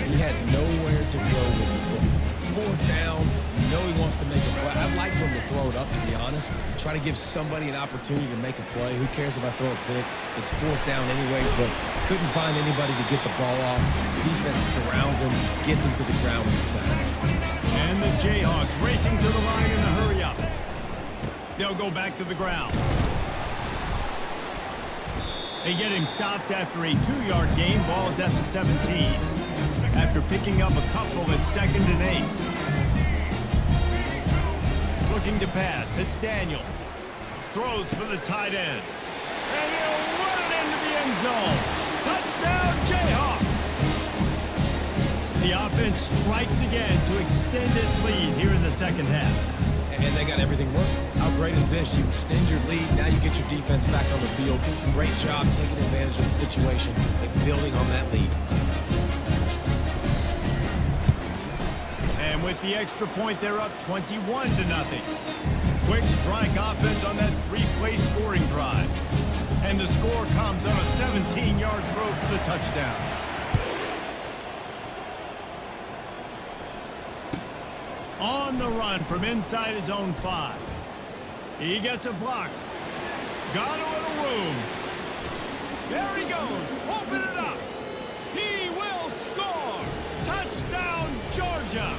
He had nowhere to go with the football. 4th down, you know he wants to make a play. I'd like for him to throw it up, to be honest. Try to give somebody an opportunity to make a play. Who cares if I throw a pick? It's 4th down anyway, but couldn't find anybody to get the ball off. Defense surrounds him, gets him to the ground with a sack. And the Jayhawks racing to the line in a hurry up. They'll go back to the ground. They get him stopped after a 2-yard gain. Ball's at the 17. After picking up a couple at 2nd and 8. Looking to pass. It's Daniels. Throws for the tight end. And he'll run it into the end zone. Touchdown, Jayhawks! The offense strikes again to extend its lead here in the 2nd half. And they got everything working. How great is this? You extend your lead. Now you get your defense back on the field. Great job taking advantage of the situation and building on that lead. And with the extra point, they're up 21-0. Quick strike offense on that 3-play scoring drive. And the score comes on a 17-yard throw for the touchdown. On the run from inside his own 5. He gets a block. Got a little room. There he goes. Open it up. He will score. Touchdown, Georgia.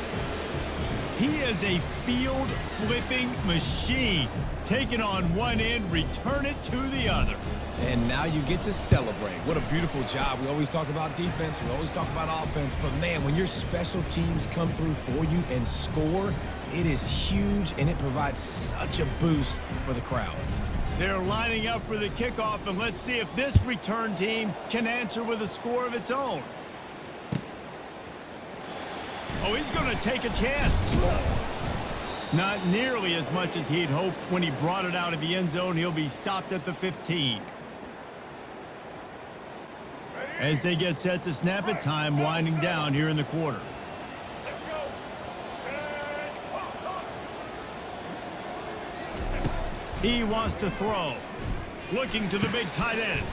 He is a field-flipping machine. Take it on one end, return it to the other. And now you get to celebrate. What a beautiful job. We always talk about defense. We always talk about offense. But, man, when your special teams come through for you and score, it is huge, and it provides such a boost for the crowd. They're lining up for the kickoff, and let's see if this return team can answer with a score of its own. Oh, he's going to take a chance. Not nearly as much as he'd hoped when he brought it out of the end zone. He'll be stopped at the 15. As they get set to snap it, time winding down here in the quarter. He wants to throw. Looking to the big tight end.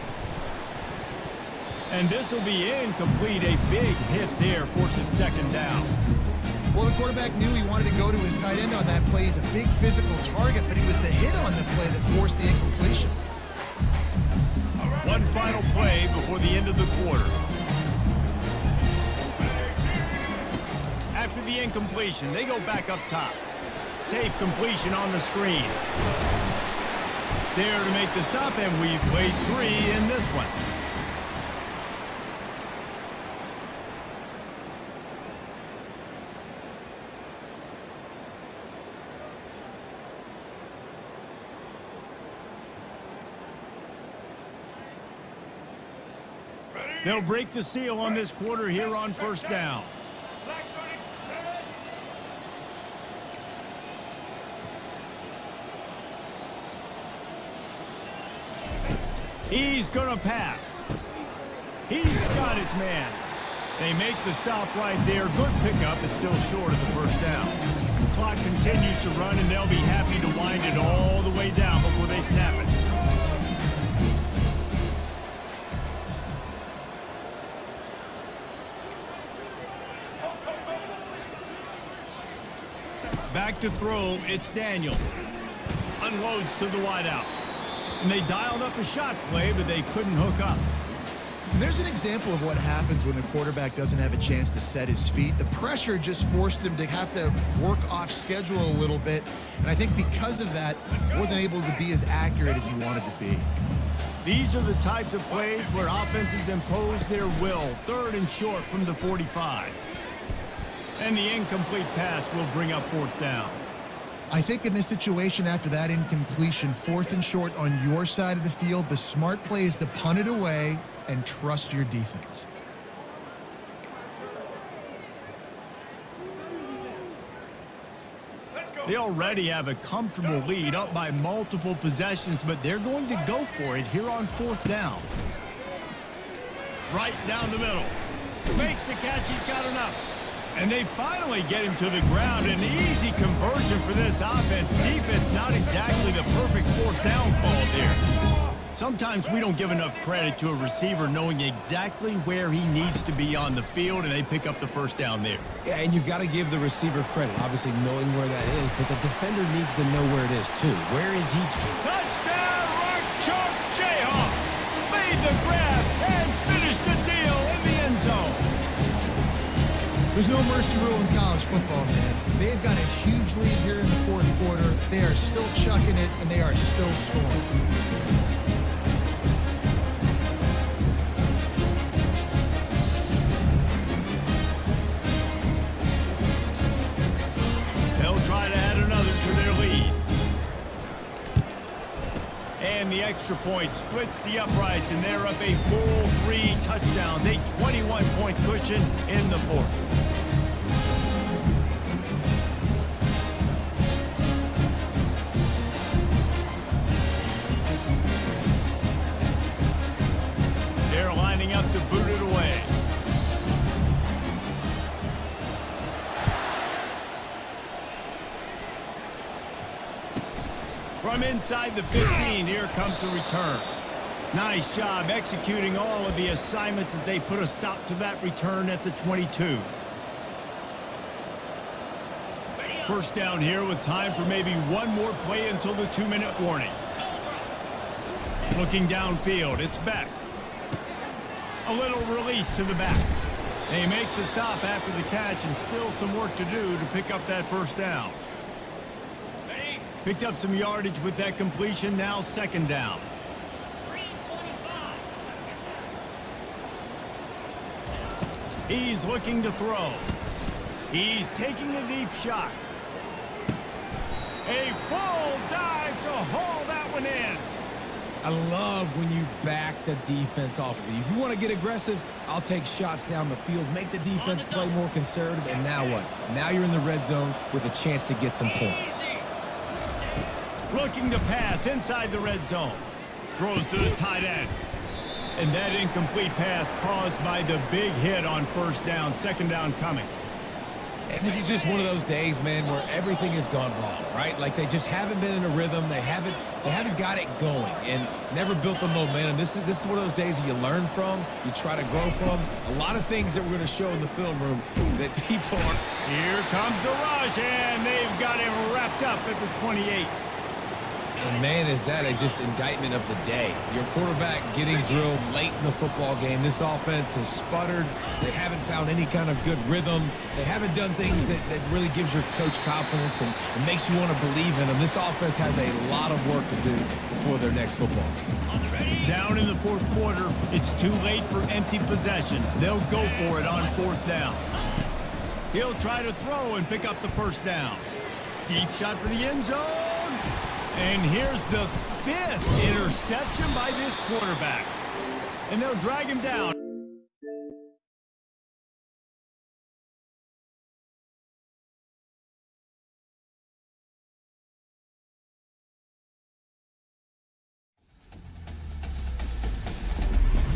And this will be incomplete. A big hit there forces 2nd down. Well, the quarterback knew he wanted to go to his tight end on that play. He's a big physical target, but he was the hit on the play that forced the incompletion. One final play before the end of the quarter. After the incompletion, they go back up top. Safe completion on the screen. There to make the stop, and we've played 3 in this one. They'll break the seal on this quarter here on first down. He's going to pass. He's got his man. They make the stop right there. Good pickup. It's still short of the first down. The clock continues to run, and they'll be happy to wind it all the way down before they snap it. Back to throw, it's Daniels. Unloads to the wideout. And they dialed up a shot play, but they couldn't hook up. And there's an example of what happens when the quarterback doesn't have a chance to set his feet. The pressure just forced him to have to work off schedule a little bit. And I think because of that, he wasn't able to be as accurate as he wanted to be. These are the types of plays where offenses impose their will. 3rd and short from the 45. And the incomplete pass will bring up 4th down. I think in this situation, after that incompletion, 4th and short on your side of the field, the smart play is to punt it away and trust your defense. They already have a comfortable lead, up by multiple possessions, but they're going to go for it here on 4th down. Right down the middle. Makes the catch. He's got enough. And they finally get him to the ground. An easy conversion for this offense. Defense, not exactly the perfect 4th down call there. Sometimes we don't give enough credit to a receiver knowing exactly where he needs to be on the field, and they pick up the 1st down there. Yeah, and you got to give the receiver credit, obviously knowing where that is, but the defender needs to know where it is too. Where is he? Touchdown, Rock Chalk Jayhawk! Made the grab and finished the deal in the end zone. There's no mercy rule in college football, man. They've got a huge lead here in the 4th quarter. They are still chucking it, and they are still scoring. They'll try to add another to their lead. And the extra point splits the uprights, and they're up a full 3 touchdowns, a 21-point cushion in the 4th. They're lining up to boot it away. From inside the 15, here comes the return. Nice job executing all of the assignments as they put a stop to that return at the 22. 1st down here with time for maybe one more play until the 2-minute warning. Looking downfield, it's Beck. A little release to the back. They make the stop after the catch, and still some work to do to pick up that 1st down. Picked up some yardage with that completion, now 2nd down. He's looking to throw. He's taking a deep shot. A full dive to haul that one in. I love when you back the defense off of you. If you want to get aggressive, I'll take shots down the field, make the defense play more conservative, and now what? Now you're in the red zone with a chance to get some points. Looking to pass inside the red zone. Throws to the tight end. And that incomplete pass caused by the big hit on 1st down. 2nd down coming. And this is just one of those days, man, where everything has gone wrong, right? Like they just haven't been in a rhythm. They haven't got it going and never built the momentum. This is one of those days that you learn from, you try to grow from. A lot of things that we're going to show in the film room that people are. Here comes the rush, and they've got him wrapped up at the 28. And, man, is that a just indictment of the day. Your quarterback getting drilled late in the football game. This offense has sputtered. They haven't found any kind of good rhythm. They haven't done things that really gives your coach confidence and makes you want to believe in them. This offense has a lot of work to do before their next football game. Down in the fourth quarter, it's too late for empty possessions. They'll go for it on fourth down. He'll try to throw and pick up the first down. Deep shot for the end zone. And here's the 5th interception by this quarterback. And they'll drag him down.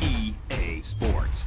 EA Sports.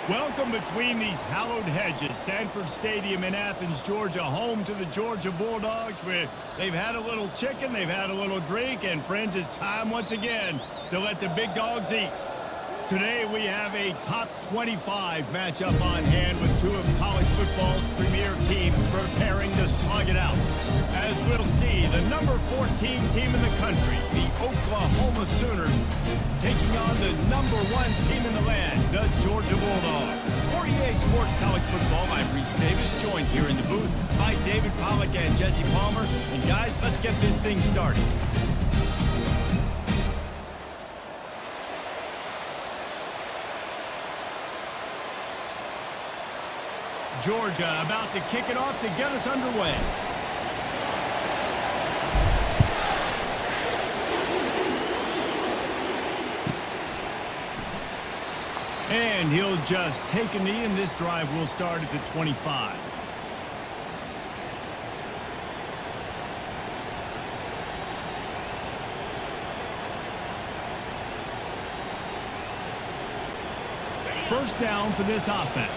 Welcome between these hallowed hedges. Sanford Stadium in Athens, Georgia, home to the Georgia Bulldogs, where they've had a little chicken, they've had a little drink, and friends, it's time once again to let the big dogs eat. Today we have a top 25 matchup on hand with two of college football's premier teams preparing to slug it out. As we'll see, the number 14 team in the country, the Oklahoma Sooners, taking on the number 1 team in the land, the Georgia Bulldogs. For EA Sports College Football, I'm Reese Davis, joined here in the booth by David Pollack and Jesse Palmer. And guys, let's get this thing started. Georgia about to kick it off to get us underway. And he'll just take a knee, and this drive will start at the 25. First down for this offense.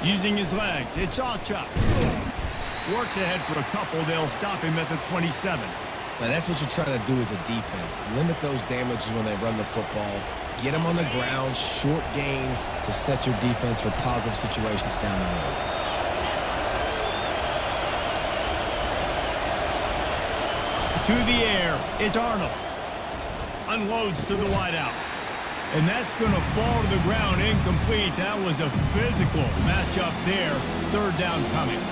Using his legs, it's Achuk. Works ahead for a couple. They'll stop him at the 27. Now, that's what you're trying to do as a defense. Limit those damages when they run the football. Get them on the ground, short gains to set your defense for positive situations down the road. To the air, it's Arnold. Unloads to the wideout. And that's going to fall to the ground incomplete. That was a physical matchup there. Third down coming.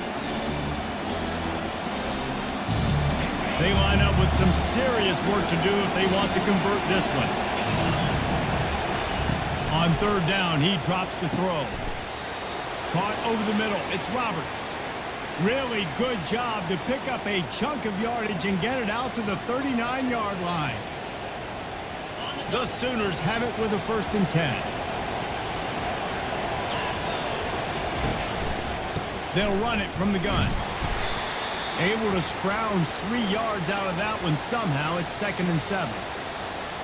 They line up with some serious work to do if they want to convert this one. On third down, he drops to throw. Caught over the middle. It's Roberts. Really good job to pick up a chunk of yardage and get it out to the 39-yard line. The Sooners have it with a 1st and 10. They'll run it from the gun. Able to scrounge 3 yards out of that one somehow. It's 2nd and 7.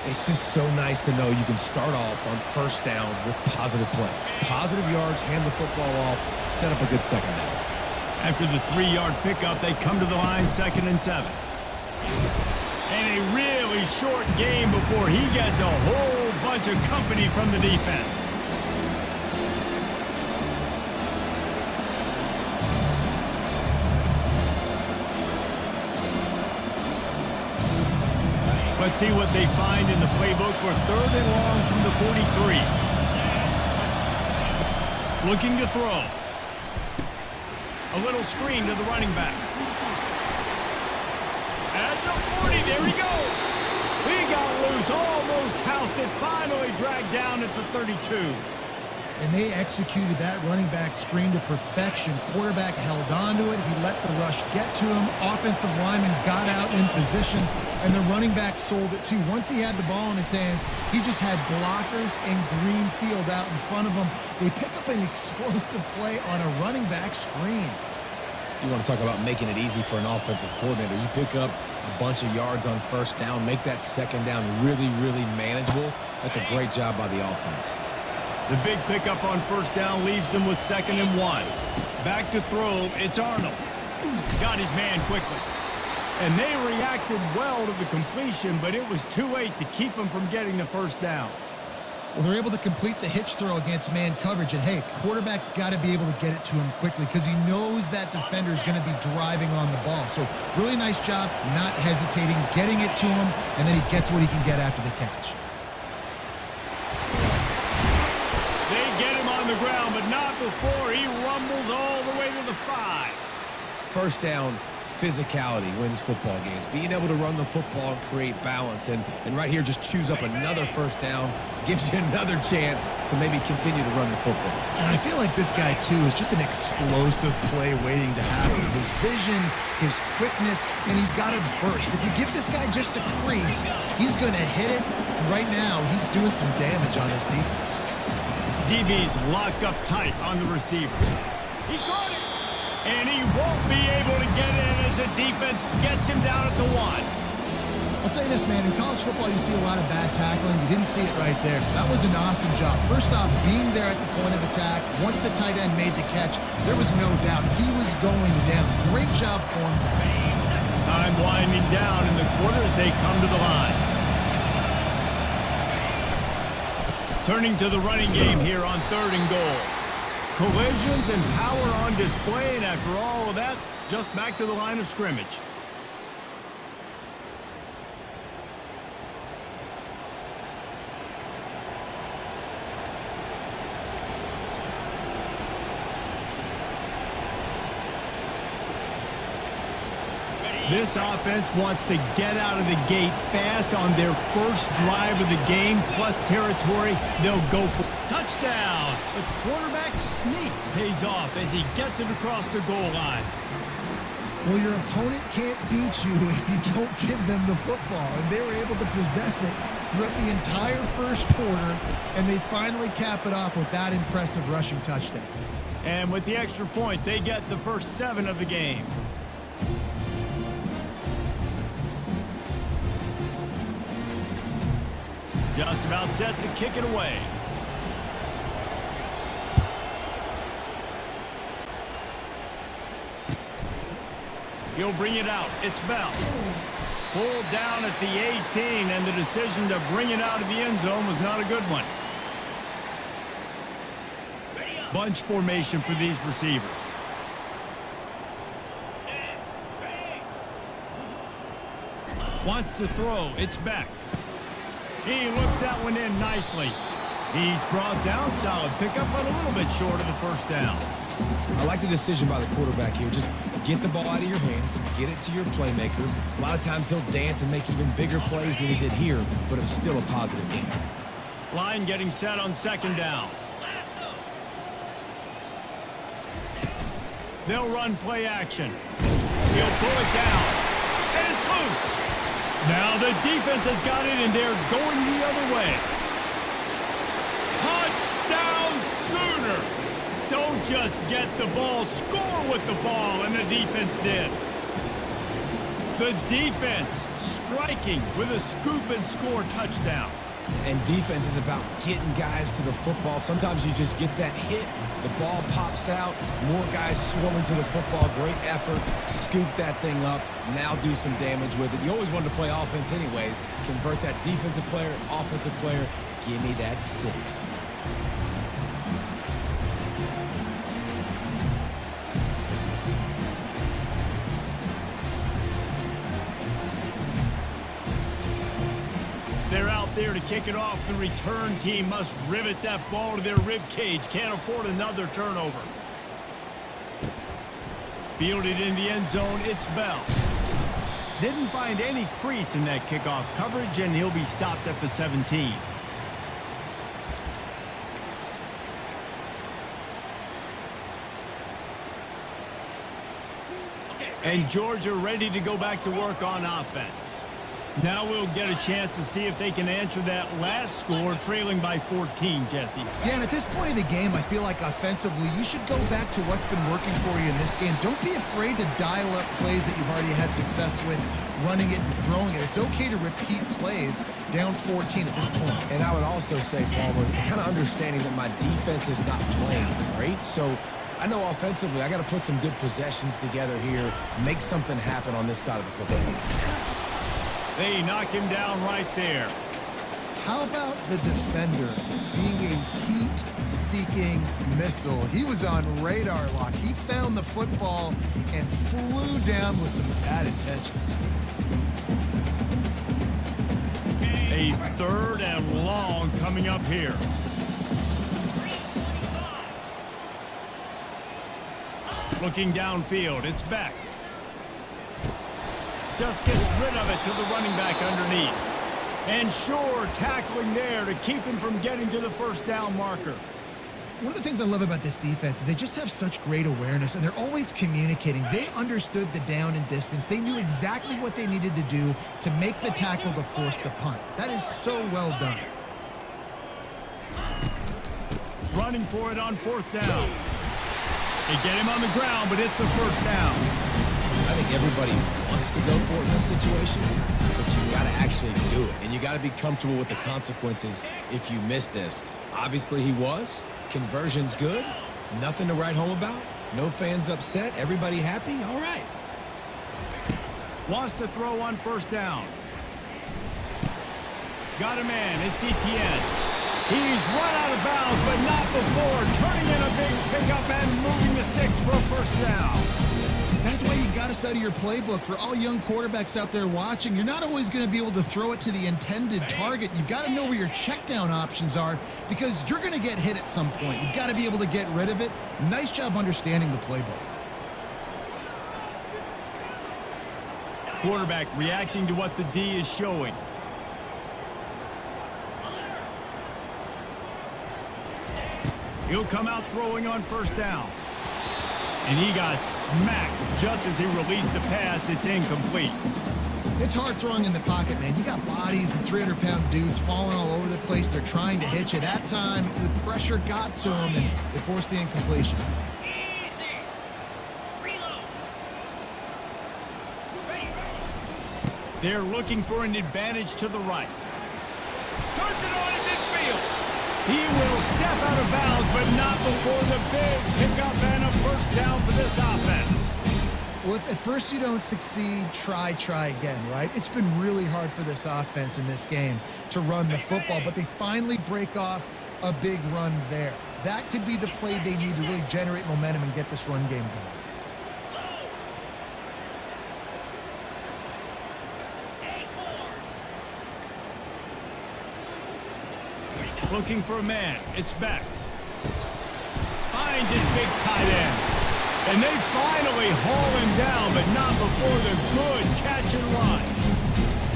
It's just so nice to know you can start off on first down with positive plays. Positive yards, hand the football off, set up a good second down. After the 3-yard pickup, they come to the line 2nd and 7. And a really short game before he gets a whole bunch of company from the defense. Let's see what they find in the playbook for 3rd and long from the 43. Looking to throw. A little screen to the running back. At the 40, there he goes. He got loose, almost housed it, finally dragged down at the 32. And they executed that running back screen to perfection. Quarterback held on to it. He let the rush get to him. Offensive lineman got out in position, and the running back sold it too. Once he had the ball in his hands, he just had blockers and green field out in front of him. They pick up an explosive play on a running back screen. You want to talk about making it easy for an offensive coordinator. You pick up a bunch of yards on first down, make that second down really, really manageable. That's a great job by the offense. The big pickup on first down leaves them with 2nd and 1. Back to throw, it's Arnold. Got his man quickly. And they reacted well to the completion, but it was too late to keep him from getting the first down. Well, they're able to complete the hitch throw against man coverage. And, hey, quarterback's got to be able to get it to him quickly because he knows that defender is going to be driving on the ball. So really nice job not hesitating, getting it to him, and then he gets what he can get after the catch. They get him on the ground, but not before he rumbles all the way to the 5. First down, physicality wins football games. Being able to run the football and create balance. And right here, just choose up another first down. Gives you another chance to maybe continue to run the football. And I feel like this guy, too, is just an explosive play waiting to happen. His vision, his quickness, and he's got a burst. If you give this guy just a crease, he's going to hit it. And right now, he's doing some damage on this defense. DB's locked up tight on the receiver. He caught it. And he won't be able to get in as the defense gets him down at the 1. I'll say this, man. In college football, you see a lot of bad tackling. You didn't see it right there. That was an awesome job. First off, being there at the point of attack. Once the tight end made the catch, there was no doubt he was going down. Great job for him to make. Time winding down in the quarter as they come to the line. Turning to the running game here on 3rd and goal. Collisions and power on display, and after all of that, just back to the line of scrimmage. This offense wants to get out of the gate fast on their first drive of the game, plus territory. They'll go for touchdown. The quarterback sneak pays off as he gets it across the goal line. Well, your opponent can't beat you if you don't give them the football. And they were able to possess it throughout the entire first quarter, and they finally cap it off with that impressive rushing touchdown. And with the extra point, they get the first 7 of the game. Just about set to kick it away. He'll bring it out. It's Bell. Pulled down at the 18, and the decision to bring it out of the end zone was not a good one. Bunch formation for these receivers. Wants to throw. It's back. He looks that one in nicely. He's brought down. Solid pickup, but a little bit short of the first down. I like the decision by the quarterback here. Just get the ball out of your hands, get it to your playmaker. A lot of times he'll dance and make even bigger plays than he did here, but it was still a positive game. Line getting set on 2nd down. They'll run play action. He'll pull it down. And it's loose. Now the defense has got it, and they're going the other way. Touchdown Sooners! Don't just get the ball, score with the ball, and the defense did. The defense striking with a scoop and score touchdown. And defense is about getting guys to the football. Sometimes you just get that hit, the ball pops out, more guys swarming to the football. Great effort, scoop that thing up, now do some damage with it. You always wanted to play offense anyways. Convert that defensive player, offensive player. Give me that 6. They're out there to kick it off. The return team must rivet that ball to their rib cage. Can't afford another turnover. Fielded in the end zone, it's Bell. Didn't find any crease in that kickoff coverage, and he'll be stopped at the 17. And Georgia ready to go back to work on offense. Now we'll get a chance to see if they can answer that last score, trailing by 14, Jesse. Yeah, and at this point of the game, I feel like offensively, you should go back to what's been working for you in this game. Don't be afraid to dial up plays that you've already had success with, running it and throwing it. It's okay to repeat plays down 14 at this point. And I would also say, Palmer, kind of understanding that my defense is not playing great, so I know offensively I got to put some good possessions together here, make something happen on this side of the football game. They knock him down right there. How about the defender being a heat-seeking missile? He was on radar lock. He found the football and flew down with some bad intentions. A 3rd and long coming up here. Looking downfield, it's back. Just gets rid of it to the running back underneath. And sure, tackling there to keep him from getting to the first down marker. One of the things I love about this defense is they just have such great awareness, and they're always communicating. They understood the down and distance. They knew exactly what they needed to do to make the tackle to force the punt. That is so well done. Running for it on 4th down. They get him on the ground, but it's a first down. I think everybody wants to go for it in this situation, but you got to actually do it, and you got to be comfortable with the consequences if you miss this. Obviously, he was. Conversion's good. Nothing to write home about. No fans upset. Everybody happy. All right. Wants to throw on 1st down. Got a man. It's Etienne. He's run out of bounds, but not before turning in a big pickup and moving the sticks for a first down. That's why you got to study your playbook. For all young quarterbacks out there watching, you're not always going to be able to throw it to the intended target. You've got to know where your check down options are because you're going to get hit at some point. You've got to be able to get rid of it. Nice job understanding the playbook. Quarterback reacting to what the D is showing. He'll come out throwing on 1st down. And he got smacked just as he released the pass. It's incomplete. It's hard throwing in the pocket, man. You got bodies and 300-pound dudes falling all over the place. They're trying to hit you. That time, the pressure got to him, and it forced the incompletion. They're looking for an advantage to the right. Turns it on in midfield. He will step out of bounds, but not before the big pickup and a first down for this offense. Well, if at first you don't succeed, try again, right? It's been really hard for this offense in this game to run the football, but they finally break off a big run there. That could be the play they need to really generate momentum and get this run game going. Looking for a man. It's back. Finds his big tight end. And they finally haul him down, but not before the good catch and run.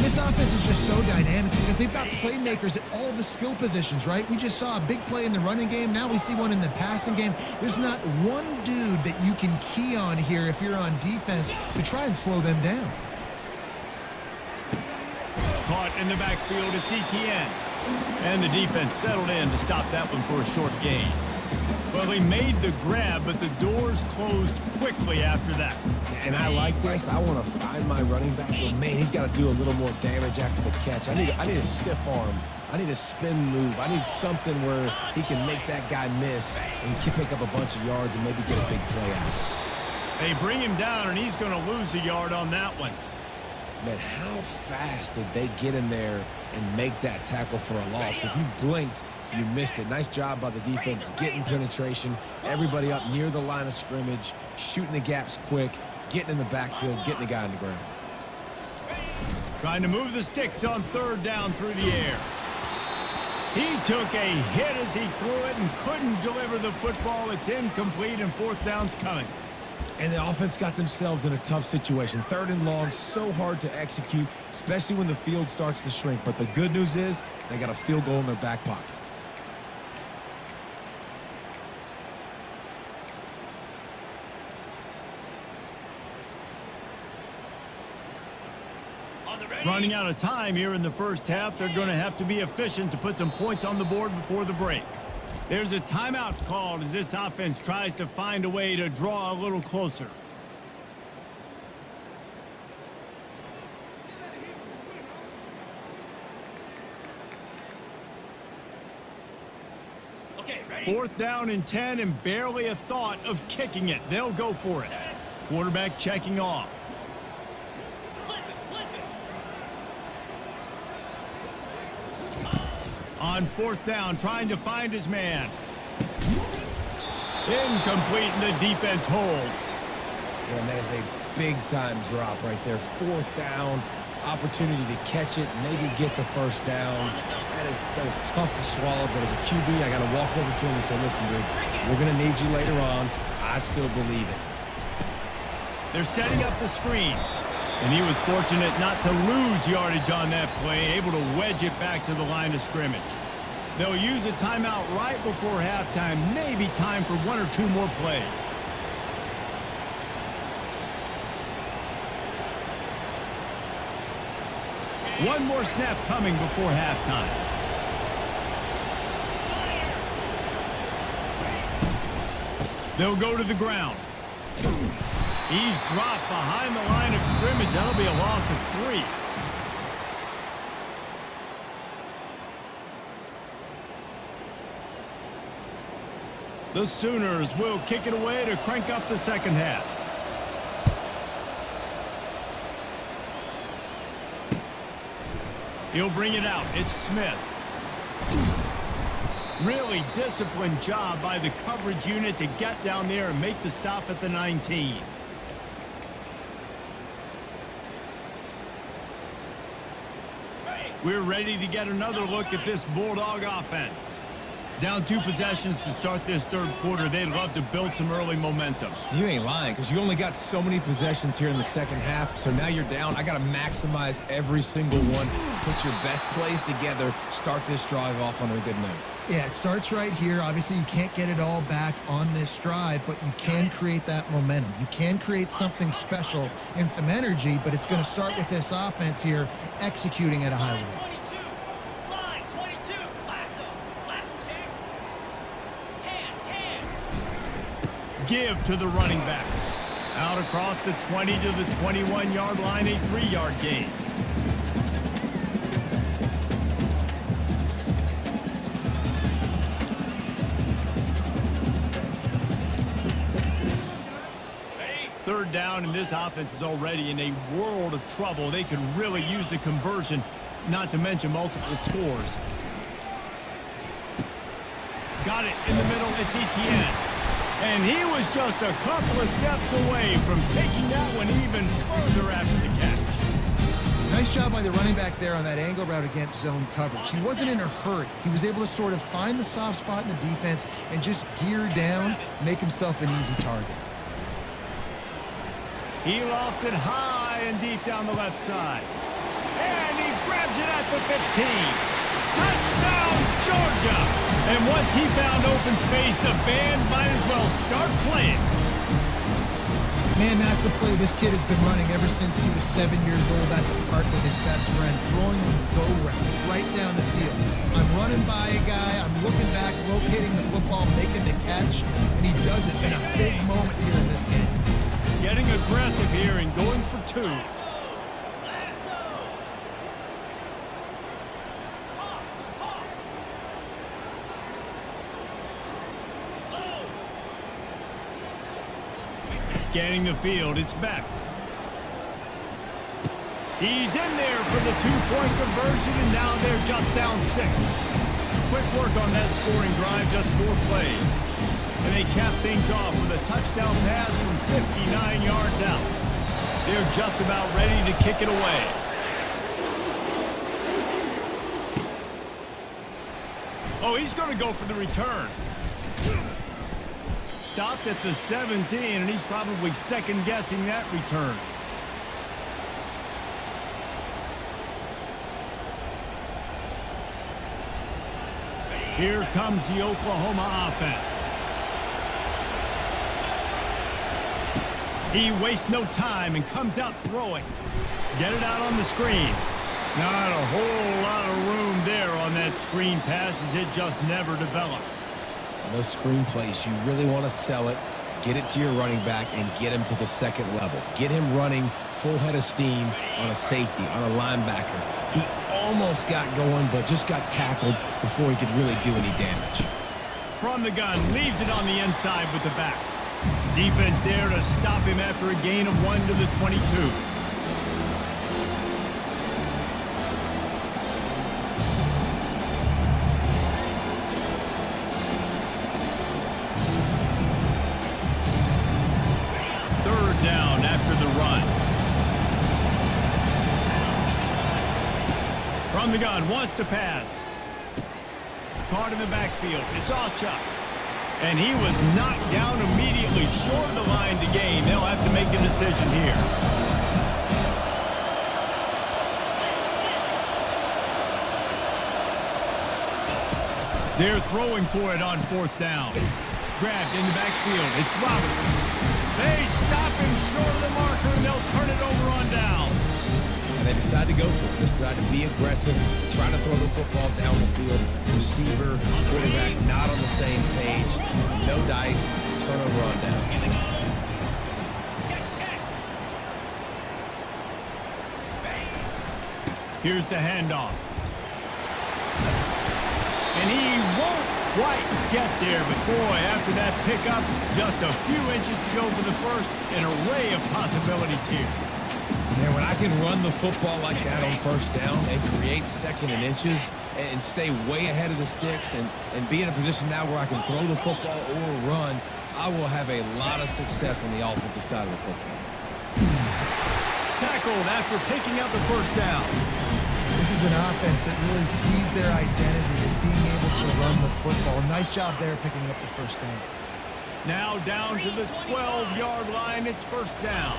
This offense is just so dynamic because they've got playmakers at all the skill positions, right? We just saw a big play in the running game. Now we see one in the passing game. There's not one dude that you can key on here if you're on defense to try and slow them down. Caught in the backfield, it's Etienne. And the defense settled in to stop that one for a short gain. Well, he made the grab, but the doors closed quickly after that. And I like this. I want to find my running back, but man, he's got to do a little more damage after the catch. I need a stiff arm. I need a spin move. I need something where he can make that guy miss and pick up a bunch of yards and maybe get a big play out. They bring him down, and he's going to lose a yard on that one. Man, how fast did they get in there and make that tackle for a loss? If you blinked, you missed it. Nice job by the defense getting penetration. Everybody up near the line of scrimmage, shooting the gaps quick, getting in the backfield, getting the guy on the ground. Trying to move the sticks on third down through the air. He took a hit as he threw it and couldn't deliver the football. It's incomplete, and fourth down's coming. And the offense got themselves in a tough situation. Third and long, so hard to execute, especially when the field starts to shrink. But the good news is they got a field goal in their back pocket. Running out of time here in the first half. They're going to have to be efficient to put some points on the board before the break. There's a timeout called as this offense tries to find a way to draw a little closer. Fourth down and 10, and barely a thought of kicking it. They'll go for it. Quarterback checking off. On fourth down, trying to find his man. Incomplete, and the defense holds. Man, that is a big-time drop right there. Fourth down, opportunity to catch it, maybe get the first down. That is tough to swallow, but as a QB, I got to walk over to him and say, listen, dude, we're going to need you later on. I still believe it. They're setting up the screen. And he was fortunate not to lose yardage on that play, able to wedge it back to the line of scrimmage. They'll use a timeout right before halftime, maybe time for one or two more plays. One more snap coming before halftime. They'll go to the ground. He's dropped behind the line of scrimmage. That'll be a loss of 3. The Sooners will kick it away to crank up the second half. He'll bring it out. It's Smith. Really disciplined job by the coverage unit to get down there and make the stop at the 19. We're ready to get another look at this Bulldog offense. Down 2 possessions to start this third quarter. They'd love to build some early momentum. You ain't lying, because you only got so many possessions here in the second half, so now you're down. I got to maximize every single one. Put your best plays together. Start this drive off on a good note. Yeah, it starts right here. Obviously, you can't get it all back on this drive, but you can create that momentum. You can create something special and some energy, but it's going to start with this offense here executing at a high level. Give to the running back. Out across the 20 to the 21-yard line, a 3-yard gain. Third down, and this offense is already in a world of trouble. They could really use a conversion, not to mention multiple scores. Got it in the middle. It's Etienne. And he was just a couple of steps away from taking that one even further after the catch. Nice job by the running back there on that angle route against zone coverage. He wasn't in a hurry. He was able to sort of find the soft spot in the defense and just gear down, make himself an easy target. He lofts it high and deep down the left side. And he grabs it at the 15. Touchdown, Georgia! And once he found open space, the band might as well start playing. Man, that's a play this kid has been running ever since he was 7 years old at the park with his best friend, throwing go routes right down the field. I'm running by a guy, I'm looking back, locating the football, making the catch, and he does it in a big moment here in this game. Getting aggressive here and going for two. Scanning the field, it's back. He's in there for the two-point conversion, and now they're just down 6. Quick work on that scoring drive, just 4 plays. And they cap things off with a touchdown pass from 59 yards out. They're just about ready to kick it away. Oh, he's going to go for the return. Stopped at the 17, and he's probably second-guessing that return. Here comes the Oklahoma offense. He wastes no time and comes out throwing. Get it out on the screen. Not a whole lot of room there on that screen pass, as it just never developed. On those screen plays, you really want to sell it, get it to your running back, and get him to the second level. Get him running full head of steam on a safety, on a linebacker. He almost got going, but just got tackled before he could really do any damage. From the gun, leaves it on the inside with the back. Defense there to stop him after a gain of 1 to the 22. Third down after the run. From the gun, wants to pass. Caught in the backfield. It's Alchuk. And he was knocked down immediately short of the line to gain. They'll have to make a decision here. They're throwing for it on 4th down. Grabbed in the backfield. It's Roberts. They stop him short of the marker, and they'll turn it over on downs. And they decide to go for it. They decide to be aggressive, try to throw the football down the field. Receiver, quarterback, not on the same page. No dice, turnover on downs. Here's the handoff. And he won't quite get there, but boy, after that pickup, just a few inches to go for the first. An array of possibilities here. And when I can run the football like that on 1st down and create 2nd and inches and stay way ahead of the sticks and be in a position now where I can throw the football or run, I will have a lot of success on the offensive side of the football. Tackled after picking up the 1st down. This is an offense that really sees their identity as being able to run the football. Nice job there picking up the 1st down. Now down to the 12-yard line. It's 1st down.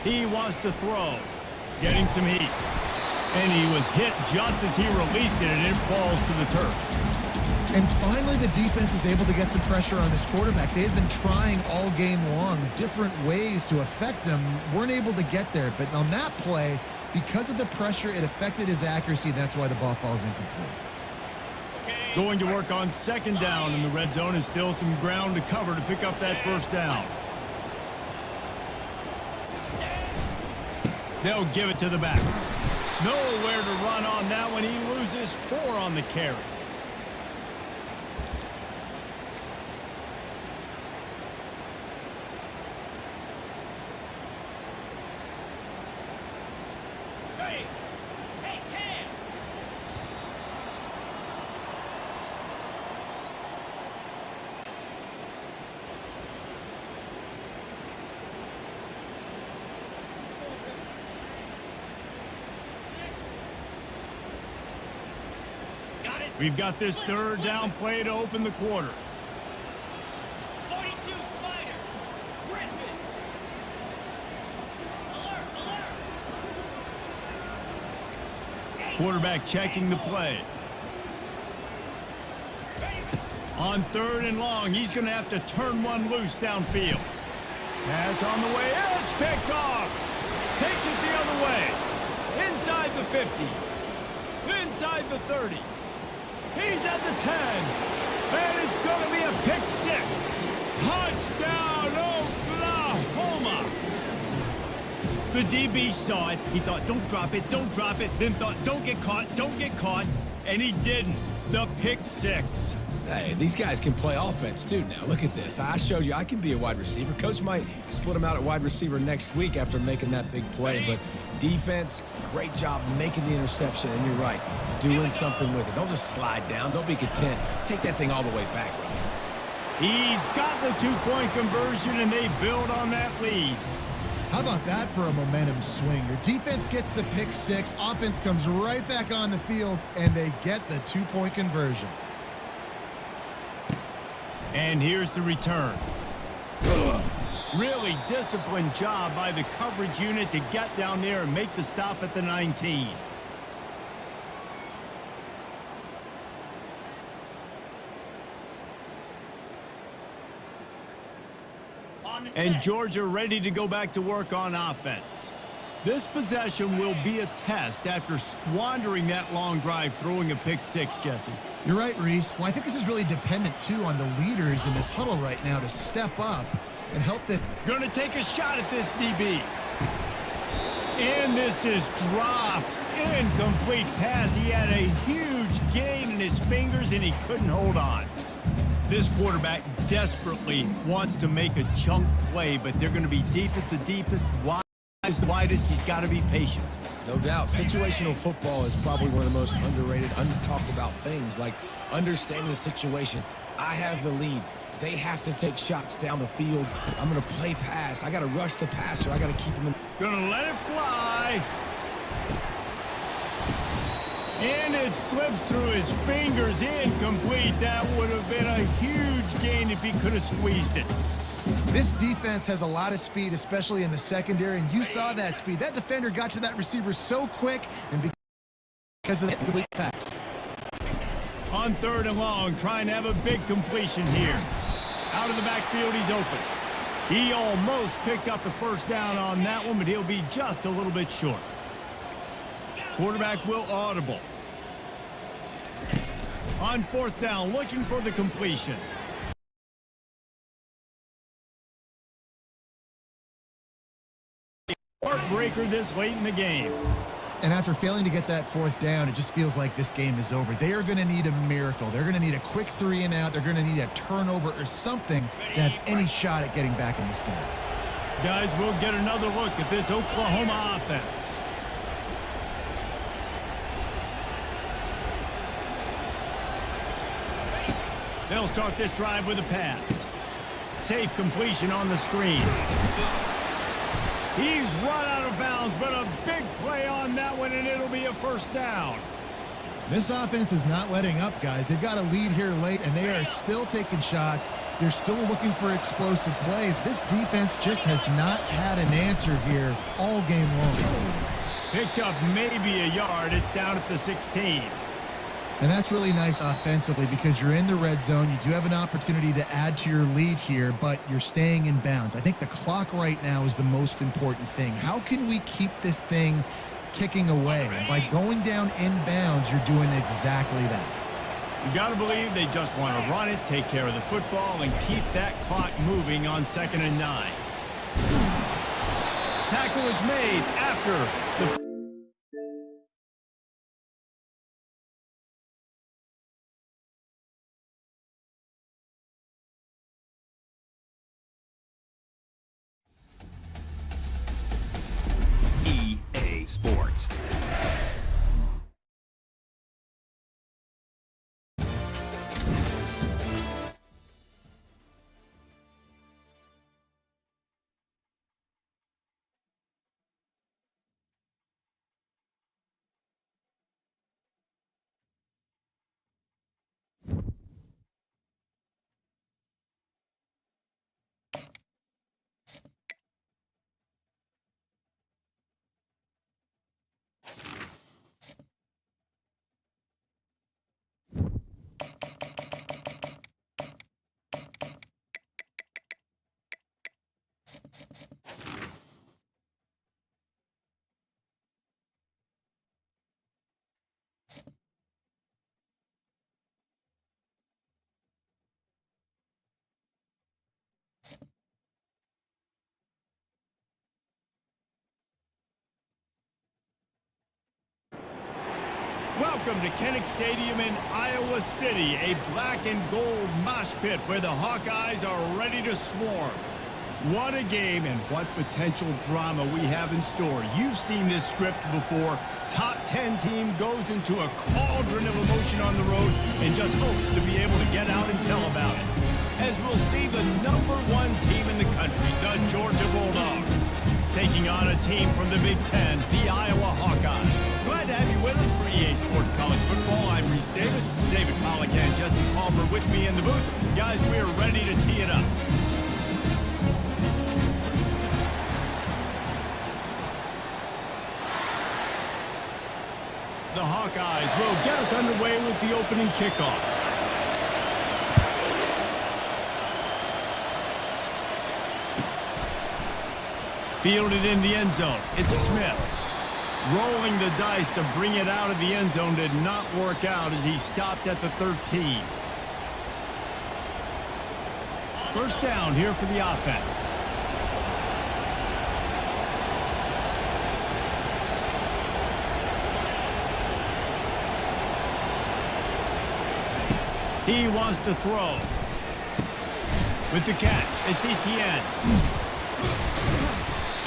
He wants to throw. Getting some heat. And he was hit just as he released it, and it falls to the turf. And finally, the defense is able to get some pressure on this quarterback. They had been trying all game long different ways to affect him. Weren't able to get there. But on that play, because of the pressure, it affected his accuracy, and that's why the ball falls incomplete. Going to work on 2nd down, and the red zone is still some ground to cover to pick up that 1st down. They'll give it to the back. Nowhere to run on that one. He loses 4 on the carry. We've got this 3rd down play to open the quarter. 42 Spider. Griffin. Alert. Quarterback checking the play. On 3rd and long, he's going to have to turn one loose downfield. Pass on the way. It's picked off. Takes it the other way. Inside the 50. Inside the 30. He's at the 10. And it's going to be a pick six. Touchdown, Oklahoma. The DB saw it. He thought, don't drop it, don't drop it. Then thought, don't get caught, don't get caught. And he didn't. The pick six. Hey, these guys can play offense, too, now. Look at this. I showed you I can be a wide receiver. Coach might split him out at wide receiver next week after making that big play. But defense, great job making the interception. And you're right, doing something with it. Don't just slide down. Don't be content. Take that thing all the way back, brother. He's got the two-point conversion, and they build on that lead. How about that for a momentum swing? Your defense gets the pick six, offense comes right back on the field, and they get the two-point conversion. And here's the return. Really disciplined job by the coverage unit to get down there and make the stop at the 19. And Georgia ready to go back to work on offense. This possession will be a test after squandering that long drive throwing a pick six, Jesse. You're right, Reese. Well, I think this is really dependent, too, on the leaders in this huddle right now to step up and help the... Gonna take a shot at this DB. And this is dropped. Incomplete pass. He had a huge gain in his fingers, and he couldn't hold on. This quarterback desperately wants to make a chunk play, but they're going to be deepest the deepest, widest the widest. He's got to be patient. No doubt. Situational football is probably one of the most underrated, under-talked about things, like understanding the situation. I have the lead. They have to take shots down the field. I'm going to play pass. I got to rush the passer. I got to keep him in. Gonna let it fly. And it slips through his fingers. Incomplete. That would have been a huge gain if he could have squeezed it. This defense has a lot of speed, especially in the secondary, and you saw that speed. That defender got to that receiver so quick, and because of the incomplete pass. On 3rd and long, trying to have a big completion here. Out of the backfield, he's open. He almost picked up the first down on that one, but he'll be just a little bit short. Quarterback will audible. On 4th down, looking for the completion. Heartbreaker this late in the game. And after failing to get that 4th down, it just feels like this game is over. They are going to need a miracle. They're going to need a quick 3 and out. They're going to need a turnover or something to have any shot at getting back in this game. Guys, we'll get another look at this Oklahoma offense. They'll start this drive with a pass. Safe completion on the screen. He's run out of bounds, but a big play on that one, and it'll be a first down. This offense is not letting up, guys. They've got a lead here late, and they are still taking shots. They're still looking for explosive plays. This defense just has not had an answer here all game long. Picked up maybe a yard. It's down at the 16. And that's really nice offensively because you're in the red zone. You do have an opportunity to add to your lead here, but you're staying in bounds. I think the clock right now is the most important thing. How can we keep this thing ticking away? And by going down in bounds, you're doing exactly that. You got to believe they just want to run it, take care of the football, and keep that clock moving on 2nd and 9. Tackle is made after the EA Sports. Welcome to Kinnick Stadium in Iowa City, a black and gold mosh pit where the Hawkeyes are ready to swarm. What a game and what potential drama we have in store. You've seen this script before. Top 10 team goes into a cauldron of emotion on the road and just hopes to be able to get out and tell about it. As we'll see the #1 team in the country, the Georgia Bulldogs, taking on a team from the Big Ten, the Iowa Hawkeyes. Glad to have you with us for EA Sports College Football. I'm Reese Davis, David Pollack and Jesse Palmer with me in the booth. Guys, we are ready to tee it up. The Hawkeyes will get us underway with the opening kickoff. Fielded in the end zone. It's Smith. Rolling the dice to bring it out of the end zone did not work out as he stopped at the 13. First down here for the offense. He wants to throw. With the catch, it's Etienne.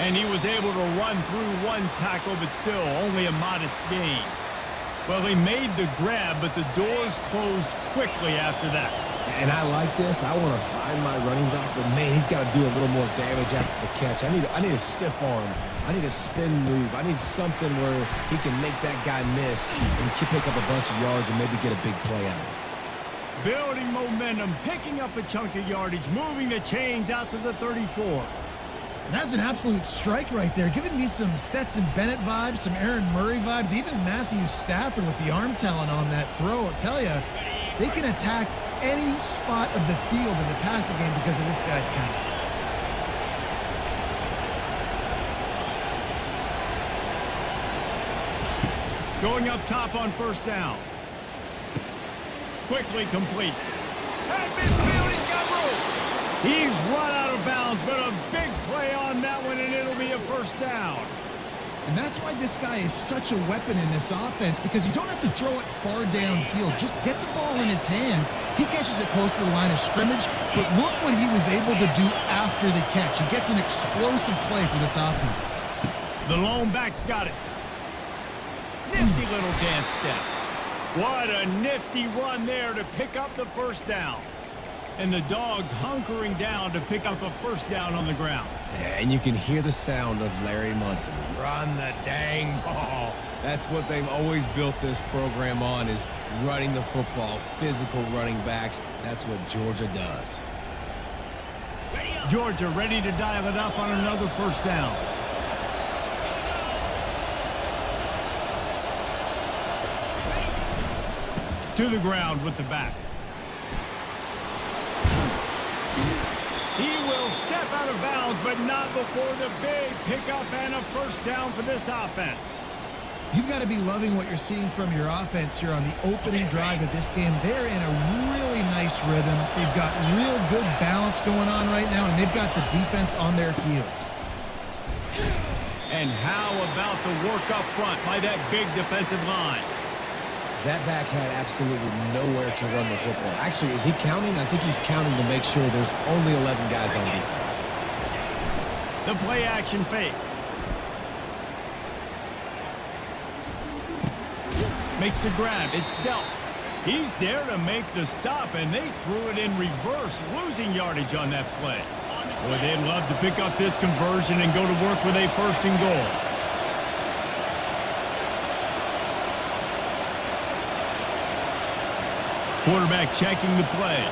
And he was able to run through one tackle, but still only a modest gain. Well, he made the grab, but the doors closed quickly after that. And I like this. I want to find my running back, but man, he's got to do a little more damage after the catch. I need a stiff arm. I need a spin move. I need something where he can make that guy miss and pick up a bunch of yards and maybe get a big play out of it. Building momentum, picking up a chunk of yardage, moving the chains out to the 34. That's an absolute strike right there, giving me some Stetson Bennett vibes, some Aaron Murray vibes, even Matthew Stafford with the arm talent on that throw. I'll tell you, they can attack any spot of the field in the passing game because of this guy's talent. Going up top on first down. Quickly complete. At midfield, he's got room. He's run out of bounds, but a big play on that one, and it'll be a first down. And that's why this guy is such a weapon in this offense, because you don't have to throw it far downfield. Just get the ball in his hands. He catches it close to the line of scrimmage, but look what he was able to do after the catch. He gets an explosive play for this offense. The lone back's got it. Nifty little dance step. What a nifty run there to pick up the first down. And the Dogs hunkering down to pick up a first down on the ground. Yeah, and you can hear the sound of Larry Munson. Run the dang ball. That's what they've always built this program on, is running the football, physical running backs. That's what Georgia does. Georgia ready to dial it up on another first down. To the ground with the back. He will step out of bounds, but not before the big pickup and a first down for this offense. You've got to be loving what you're seeing from your offense here on the opening drive of this game. They're in a really nice rhythm. They've got real good balance going on right now, and they've got the defense on their heels. And how about the work up front by that big defensive line? That back had absolutely nowhere to run the football. Actually, is he counting? I think he's counting to make sure there's only 11 guys on defense. The play action fake. Makes the grab. It's dealt. He's there to make the stop, and they threw it in reverse, losing yardage on that play. Boy, they'd love to pick up this conversion and go to work with a first and goal. Quarterback checking the play.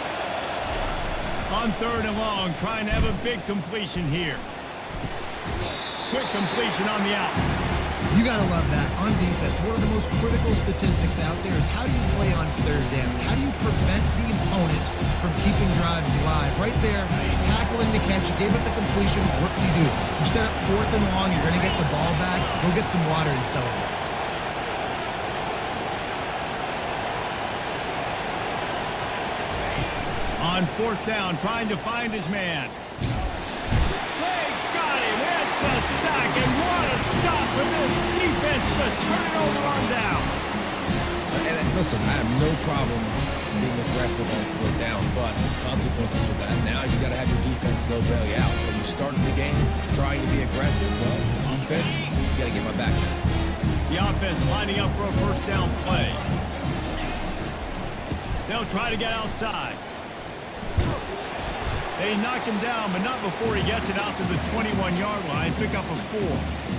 On third and long, trying to have a big completion here. Quick completion on the out. You got to love that. On defense, one of the most critical statistics out there is how do you play on third down? How do you prevent the opponent from keeping drives alive? Right there, tackling the catch, you gave up the completion, what do? You set up fourth and long, you're going to get the ball back, go get some water and celebrate. On fourth down, trying to find his man. They got him. It's a sack, and what a stop for this defense to turn it over on down. Listen, I have no problem being aggressive on fourth down, but the consequences of that, now you got to have your defense go bail you out. So you started the game trying to be aggressive. Well, defense, you got to get my back now. The offense lining up for a first down play. They'll try to get outside. They knock him down, but not before he gets it out to the 21-yard line. Pick up a 4.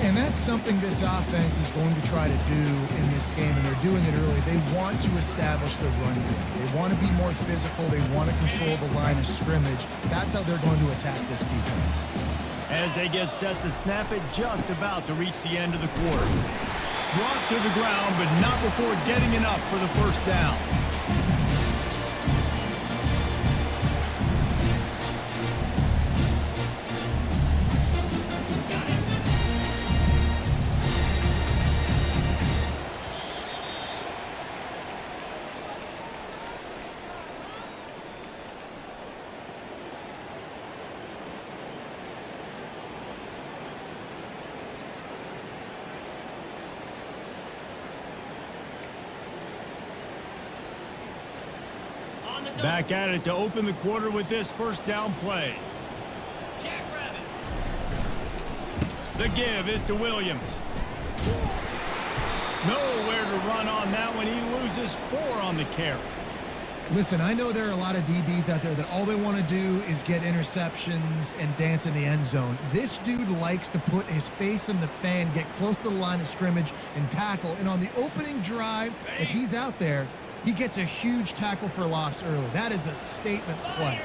And that's something this offense is going to try to do in this game, and they're doing it early. They want to establish the run game. They want to be more physical. They want to control the line of scrimmage. That's how they're going to attack this defense. As they get set to snap it, just about to reach the end of the quarter. Brought to the ground, but not before getting enough for the first down. Back at it to open the quarter with this first down play. The give is to Williams. Nowhere to run on that one. He loses 4 on the carry. Listen, I know there are a lot of DBs out there that all they want to do is get interceptions and dance in the end zone. This dude likes to put his face in the fan, get close to the line of scrimmage, and tackle. And on the opening drive, if he's out there, he gets a huge tackle for loss early. That is a statement play.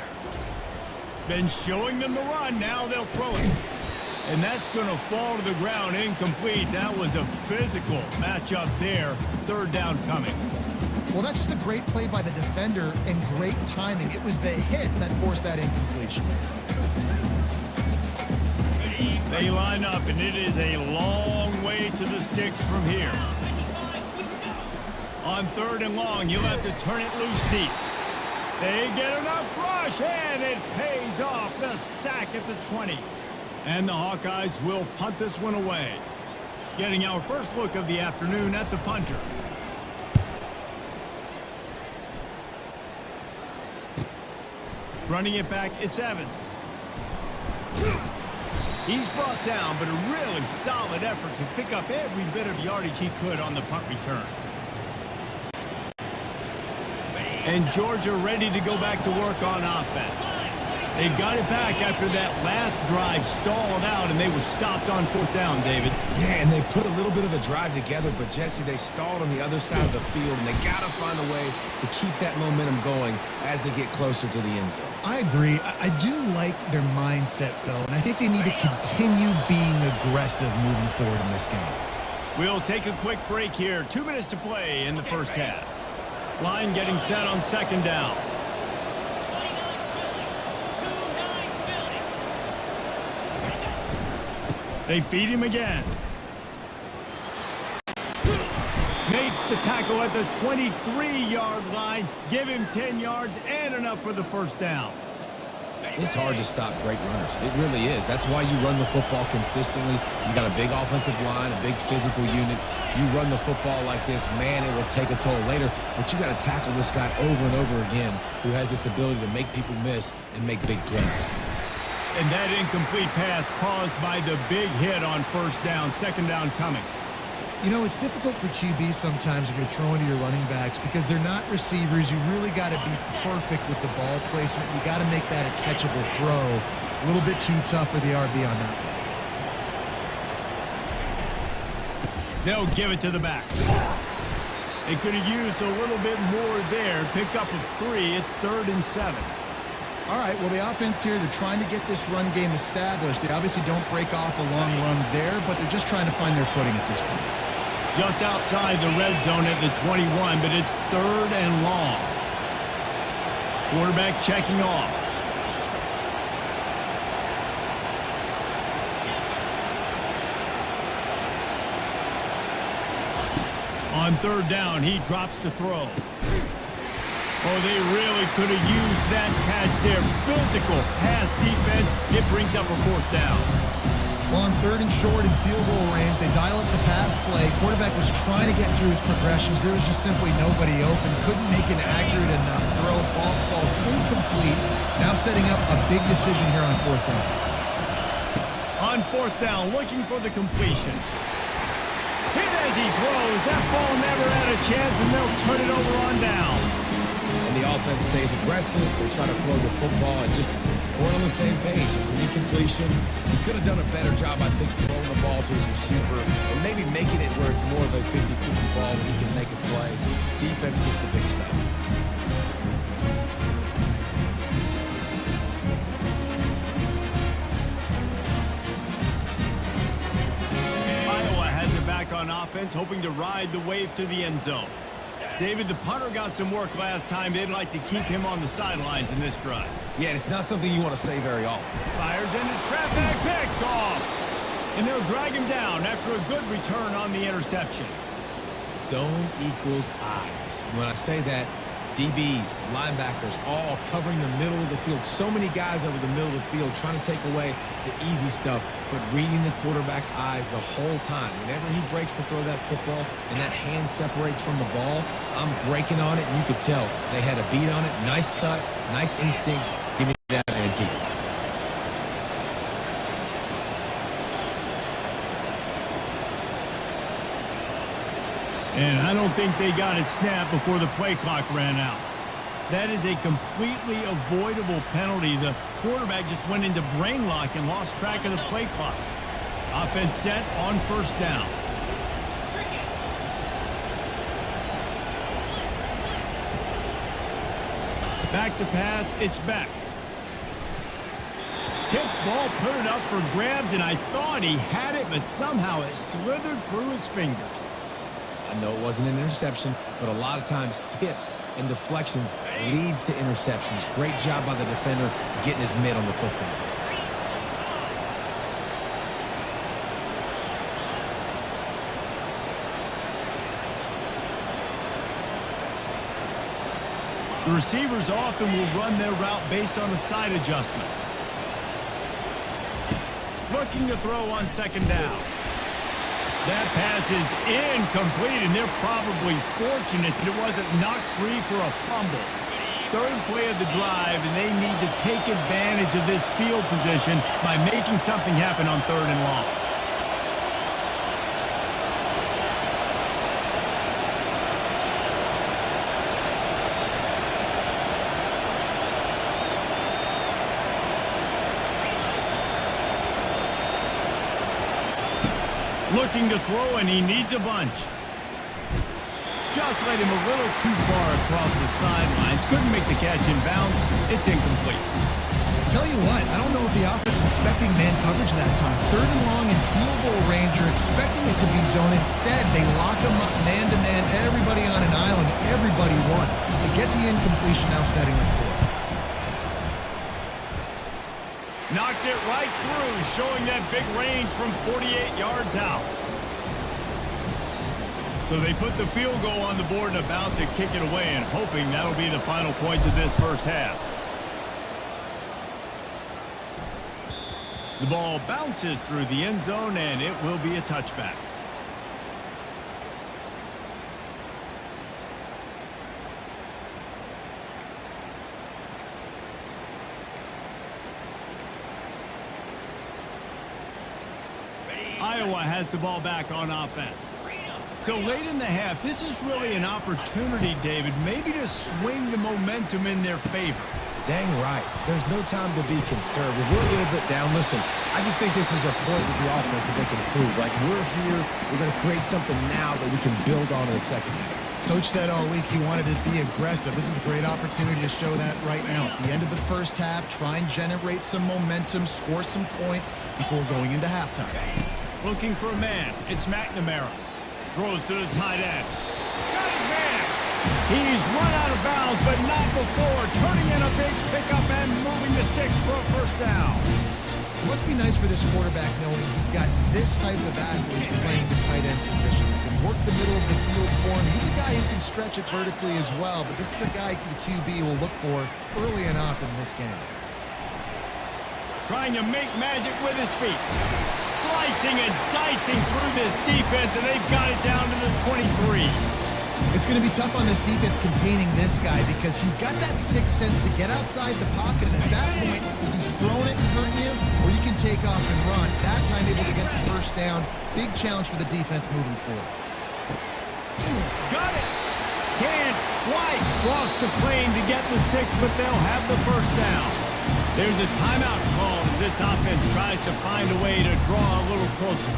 Been showing them the run. Now they'll throw it. And that's going to fall to the ground incomplete. That was a physical matchup there. Third down coming. Well, that's just a great play by the defender and great timing. It was the hit that forced that incompletion. They line up, and it is a long way to the sticks from here. On third and long, you'll have to turn it loose deep. They get enough rush, and it pays off. The sack at the 20. And the Hawkeyes will punt this one away. Getting our first look of the afternoon at the punter. Running it back, it's Evans. He's brought down, but a really solid effort to pick up every bit of yardage he could on the punt return. And Georgia ready to go back to work on offense. They got it back after that last drive stalled out, and they were stopped on fourth down, David. Yeah, and they put a little bit of a drive together, but, Jesse, they stalled on the other side of the field, and they got to find a way to keep that momentum going as they get closer to the end zone. I agree. I do like their mindset, though, and I think they need to continue being aggressive moving forward in this game. We'll take a quick break here. 2 minutes to play in the first half. Line getting set on second down. They feed him again. Makes the tackle at the 23-yard line. Give him 10 yards and enough for the first down. It's hard to stop great runners. It really is. That's why you run the football consistently. You got a big offensive line, a big physical unit. You run the football like this, man, it will take a toll later. But you got to tackle this guy over and over again who has this ability to make people miss and make big plays. And that incomplete pass caused by the big hit on first down. Second down coming. You know, it's difficult for QBs sometimes when you're throwing to your running backs because they're not receivers. You really got to be perfect with the ball placement. You got to make that a catchable throw. A little bit too tough for the RB on that one. They'll give it to the back. They could have used a little bit more there. Picked up a 3. It's 3rd and 7. All right, well, the offense here, they're trying to get this run game established. They obviously don't break off a long run there, but they're just trying to find their footing at this point. Just outside the red zone at the 21, but it's 3rd and long. Quarterback checking off. On third down, he drops to throw. Oh, they really could have used that catch there. Physical pass defense. It brings up a fourth down. Well, on 3rd and short and field goal range, they dial up the pass play. Quarterback was trying to get through his progressions. There was just simply nobody open. Couldn't make an accurate enough throw. Ball falls incomplete. Now setting up a big decision here on 4th down. On 4th down, looking for the completion. Hit as he throws. That ball never had a chance, and they'll turn it over on downs. And the offense stays aggressive. They try to throw the football and just we're on the same page. It was an incompletion. He could have done a better job, I think, throwing the ball to his receiver or maybe making it where it's more of a 50-50 ball where he can make a play. Defense gets the big stuff. Iowa has it back on offense, hoping to ride the wave to the end zone. David, the punter got some work last time. They'd like to keep him on the sidelines in this drive. Yeah, and it's not something you want to say very often. Fires into traffic, picked off. And they'll drag him down after a good return on the interception. Zone equals eyes. And when I say that, DBs, linebackers, all covering the middle of the field. So many guys over the middle of the field trying to take away the easy stuff, but reading the quarterback's eyes the whole time. Whenever he breaks to throw that football and that hand separates from the ball, I'm breaking on it, and you could tell they had a beat on it. Nice cut, nice instincts. Give me that ante. And I don't think they got it snapped before the play clock ran out. That is a completely avoidable penalty. The quarterback just went into brain lock and lost track of the play clock. Offense set on 1st down. Back to pass, it's back. Tip ball, put it up for grabs, and I thought he had it, but somehow it slithered through his fingers. I know it wasn't an interception, but a lot of times tips and deflections leads to interceptions. Great job by the defender getting his mitt on the football. The receivers often will run their route based on a side adjustment. Looking to throw on 2nd down. That pass is incomplete, and they're probably fortunate that it wasn't knocked free for a fumble. 3rd play of the drive, and they need to take advantage of this field position by making something happen on 3rd and long. Looking to throw, and he needs a bunch. Just led him a little too far across the sidelines. Couldn't make the catch in bounds. It's incomplete. Tell you what, I don't know if the offense was expecting man coverage that time. 3rd and long and field goal range, you're expecting it to be zone. Instead, they lock them up man-to-man, everybody on an island, everybody won. They get the incompletion, now setting the 4th. Knocked it right through, showing that big range from 48 yards out. So they put the field goal on the board and about to kick it away, and hoping that'll be the final points of this 1st half. The ball bounces through the end zone, and it will be a touchback. Iowa has the ball back on offense. So late in the half, this is really an opportunity, David, maybe to swing the momentum in their favor. Dang right. There's no time to be conservative. We're a little bit down. Listen, I just think this is a point with the offense that they can prove. Like, we're here, we're going to create something now that we can build on in the second half. Coach said all week he wanted to be aggressive. This is a great opportunity to show that right now. At the end of the 1st half, try and generate some momentum, score some points before going into halftime. Looking for a man. It's McNamara. Throws to the tight end. Got his man. He's run out of bounds, but not before. Turning in a big pickup and moving the sticks for a 1st down. It must be nice for this quarterback knowing he's got this type of athlete playing the tight end position. He can work the middle of the field for him. He's a guy who can stretch it vertically as well, but this is a guy the QB will look for early and often in this game. Trying to make magic with his feet. slicing and dicing through this defense, and they've got it down to the 23. It's going to be tough on this defense containing this guy because he's got that sixth sense to get outside the pocket, and at that point, he's throwing it and hurting you, or you can take off and run. That time able to get the first down. Big challenge for the defense moving forward. Got it. Can't quite cross the plane to get the 6, but they'll have the first down. There's a timeout call as this offense tries to find a way to draw a little closer.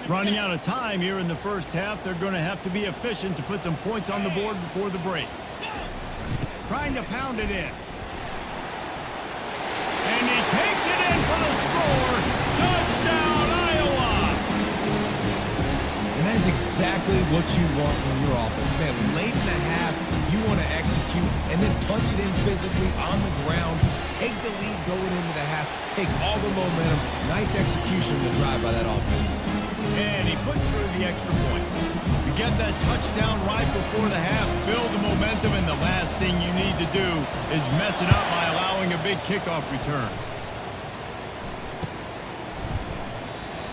Running out of time here in the first half, they're going to have to be efficient to put some points on the board before the break. Trying to pound it in. And he takes it in for the score. Touchdown, Iowa! And that's exactly what you want from your offense, man. Late in the half, you want to execute and then punch it in physically on the ground, take the lead going into the half, take all the momentum. Nice execution of the drive by that offense. And he puts through the extra point. You get that touchdown right before the half, build the momentum, and the last thing you need to do is mess it up by allowing a big kickoff return.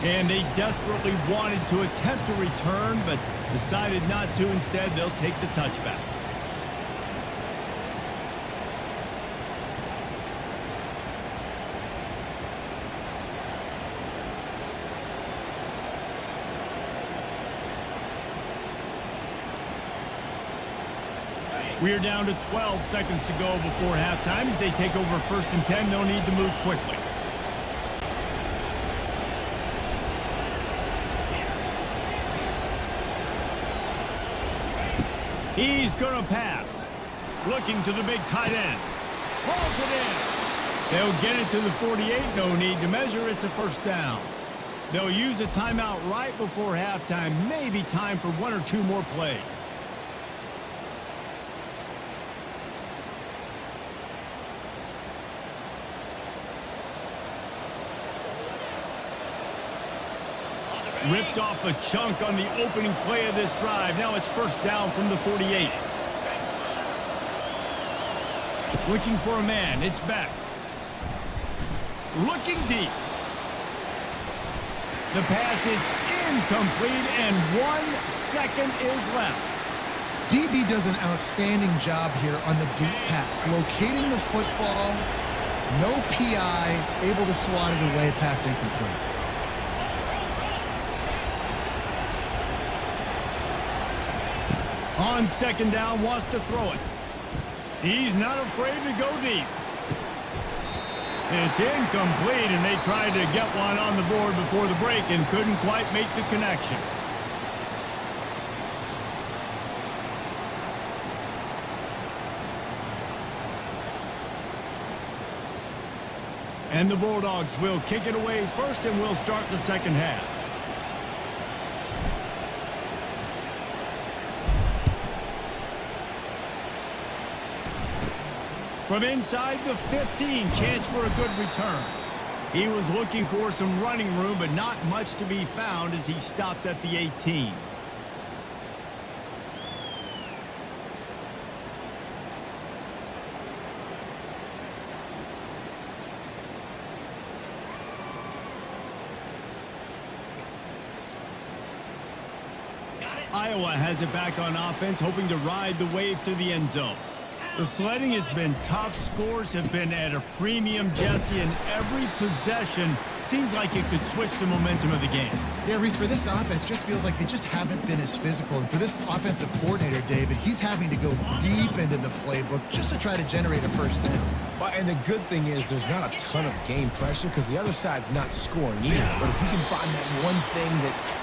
And they desperately wanted to attempt a return, but decided not to. Instead, they'll take the touchback. We are down to 12 seconds to go before halftime. As they take over 1st and 10, they'll need to move quickly. He's going to pass. Looking to the big tight end. Hauls it in. They'll get it to the 48. No need to measure. It's a first down. They'll use a timeout right before halftime. Maybe time for 1 or 2 more plays. Ripped off a chunk on the opening play of this drive. Now it's first down from the 48. Looking for a man. It's back. Looking deep. The pass is incomplete, and 1 second is left. DB does an outstanding job here on the deep pass, locating the football, no PI, able to swat it away, pass incomplete. On second down, wants to throw it. He's not afraid to go deep. It's incomplete, and they tried to get one on the board before the break and couldn't quite make the connection. And the Bulldogs will kick it away first, and we'll start the second half. From inside the 15, chance for a good return. He was looking for some running room, but not much to be found as he stopped at the 18. Iowa has it back on offense, hoping to ride the wave to the end zone. The sledding has been tough. Scores have been at a premium, Jesse, and every possession seems like it could switch the momentum of the game. Yeah, Reese, for this offense, just feels like they just haven't been as physical. And for this offensive coordinator, David, he's having to go deep into the playbook just to try to generate a first down. Well, and the good thing is there's not a ton of game pressure because the other side's not scoring either. But if you can find that one thing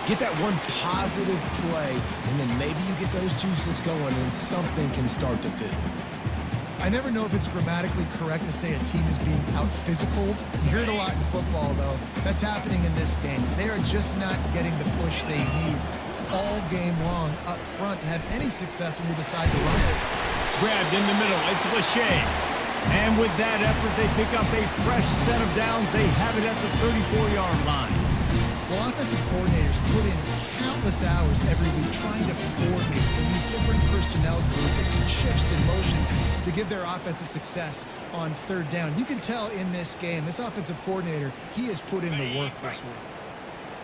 get that one positive play, and then maybe you get those juices going and something can start to build. I never know if it's grammatically correct to say a team is being out-physicaled. You hear it a lot in football, though. That's happening in this game. They are just not getting the push they need all game long up front to have any success when they decide to run it. Grabbed in the middle. It's Lachey. And with that effort, they pick up a fresh set of downs. They have it at the 34-yard line. Well, offensive coordinators put in countless hours every week trying to formate and use different personnel groupings and shifts and motions to give their offense a success on third down. You can tell in this game, this offensive coordinator, he has put in the work this week.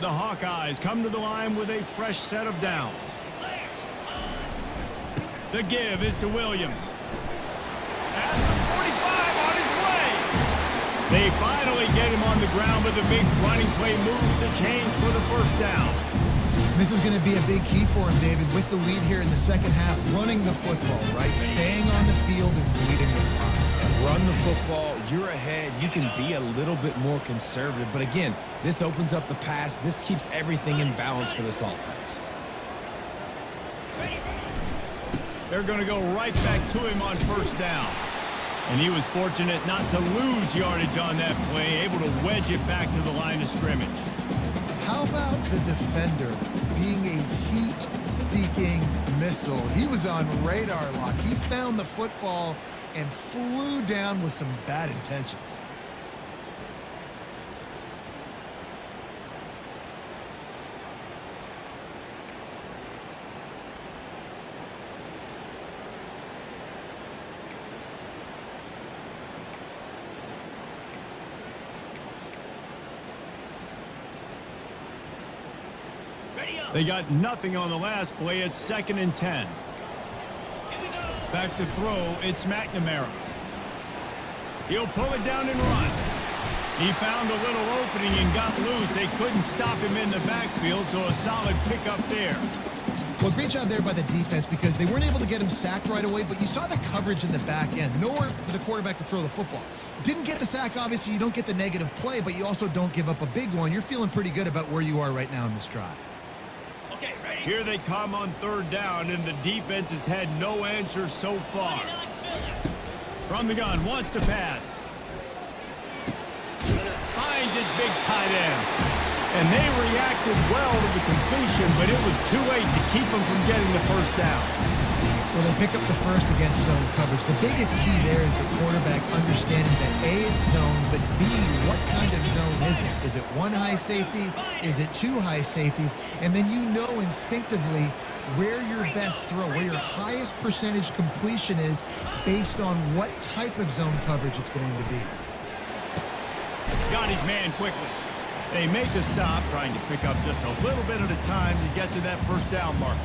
The Hawkeyes come to the line with a fresh set of downs. The give is to Williams. At the 45 on his way. They finally get him on the ground, but the big running play moves to change for the first down. This is going to be a big key for him, David, with the lead here in the second half, running the football, right? Staying on the field and leading the clock. Run the football, you're ahead, you can be a little bit more conservative. But again, this opens up the pass. This keeps everything in balance for this offense. They're going to go right back to him on first down. And he was fortunate not to lose yardage on that play, able to wedge it back to the line of scrimmage. How about the defender being a heat-seeking missile? He was on radar lock. He found the football and flew down with some bad intentions. They got nothing on the last play. It's 2nd and 10. Back to throw, it's McNamara. He'll pull it down and run. He found a little opening and got loose. They couldn't stop him in the backfield, so a solid pickup there. Well, great job there by the defense because they weren't able to get him sacked right away, but you saw the coverage in the back end. Nowhere for the quarterback to throw the football. Didn't get the sack, obviously. You don't get the negative play, but you also don't give up a big one. You're feeling pretty good about where you are right now in this drive. Here they come on third down, and the defense has had no answers so far. From the gun, wants to pass. Finds his big tight end. And they reacted well to the completion, but it was too late to keep them from getting the first down. Well, they pick up the first against zone coverage. The biggest key there is the quarterback understanding that A, it's zone, but B, what kind of zone is it? Is it one high safety? Is it two high safeties? And then you know instinctively where your best throw, where your highest percentage completion is based on what type of zone coverage it's going to be. Got his man quickly. They make the stop, trying to pick up just a little bit at a time to get to that first down marker.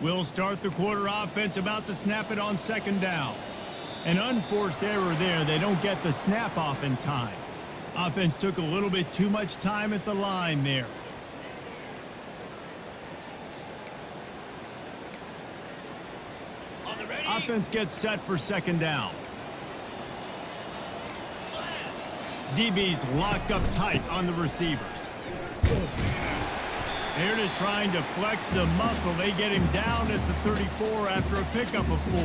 Will start the quarter offense, about to snap it on second down. An unforced error there. They don't get the snap off in time. Offense took a little bit too much time at the line there. Offense gets set for second down. DB's locked up tight on the receivers. They're just trying to flex the muscle. They get him down at the 34 after a pickup of 4.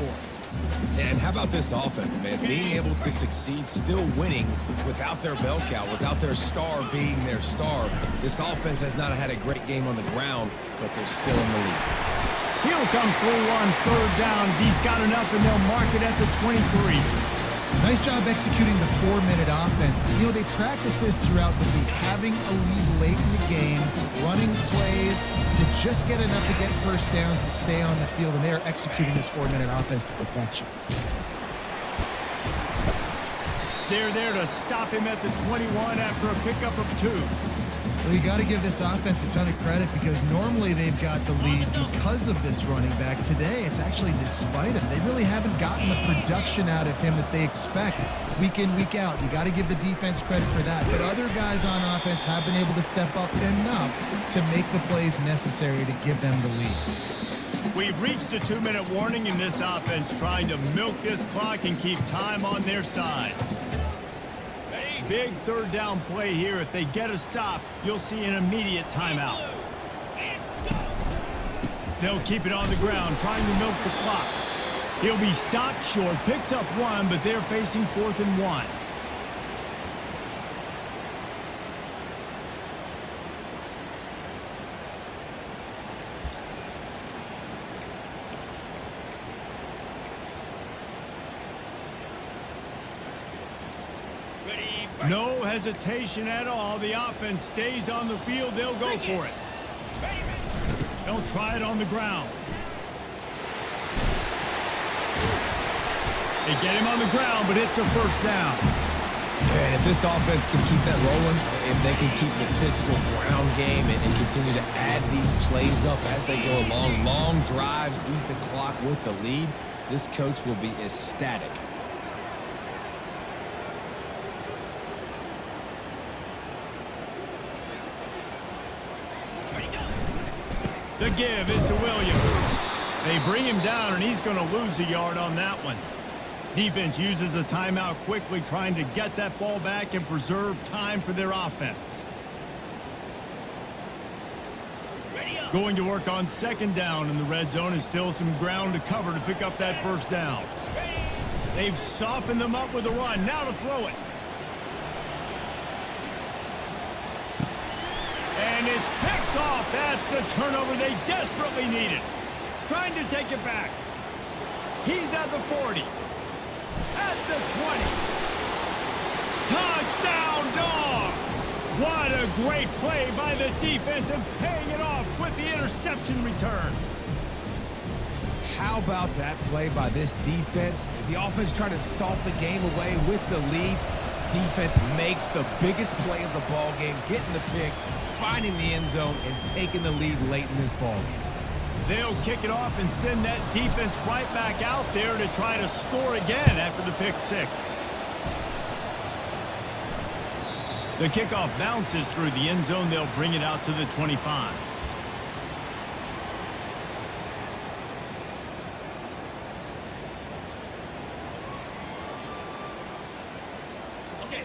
And how about this offense, man? Being able to succeed, still winning without their bell cow, without their star being their star. This offense has not had a great game on the ground, but they're still in the lead. He'll come through on third downs. He's got enough, and they'll mark it at the 23. Nice job executing the 4-minute offense. You know, they practice this throughout the week, having a lead late in the game, running plays to just get enough to get first downs to stay on the field, and they're executing this 4-minute offense to perfection. They're there to stop him at the 21 after a pickup of 2. Well, you got to give this offense a ton of credit because normally they've got the lead because of this running back. Today, it's actually despite him. They really haven't gotten the production out of him that they expect week in, week out. You got to give the defense credit for that. But other guys on offense have been able to step up enough to make the plays necessary to give them the lead. We've reached the 2-minute warning in this offense, trying to milk this clock and keep time on their side. Big third down play here. If they get a stop, you'll see an immediate timeout. They'll keep it on the ground, trying to milk the clock. He'll be stopped short, picks up 1, but they're facing 4th and 1. No hesitation at all. The offense stays on the field. They'll go for it. They'll try it on the ground. They get him on the ground, but it's a first down. And if this offense can keep that rolling, if they can keep the physical ground game and continue to add these plays up as they go along, long drives, eat the clock with the lead, this coach will be ecstatic. The give is to Williams. They bring him down, and he's going to lose a yard on that one. Defense uses a timeout quickly, trying to get that ball back and preserve time for their offense. Going to work on 2nd down in the red zone, and still some ground to cover to pick up that first down. They've softened them up with a run. Now to throw it. And it's picked off. That's the turnover they desperately needed. Trying to take it back. He's at the 40. At the 20. Touchdown, Dogs! What a great play by the defense and paying it off with the interception return. How about that play by this defense? The offense trying to salt the game away with the lead. Defense makes the biggest play of the ball game, getting the pick, finding the end zone, and taking the lead late in this ball game. They'll kick it off and send that defense right back out there to try to score again after the pick 6. The kickoff bounces through the end zone. They'll bring it out to the 25.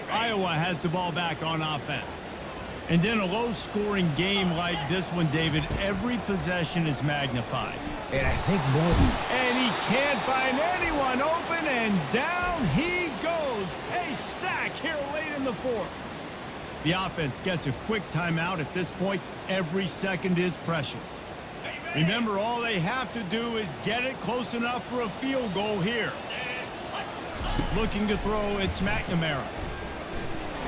Iowa has the ball back on offense. And in a low-scoring game like this one, David, every possession is magnified. And I think more than... And he can't find anyone open, and down he goes. A sack here late in the 4th. The offense gets a quick timeout. At this point, every second is precious. Remember, all they have to do is get it close enough for a field goal here. Looking to throw, it's McNamara.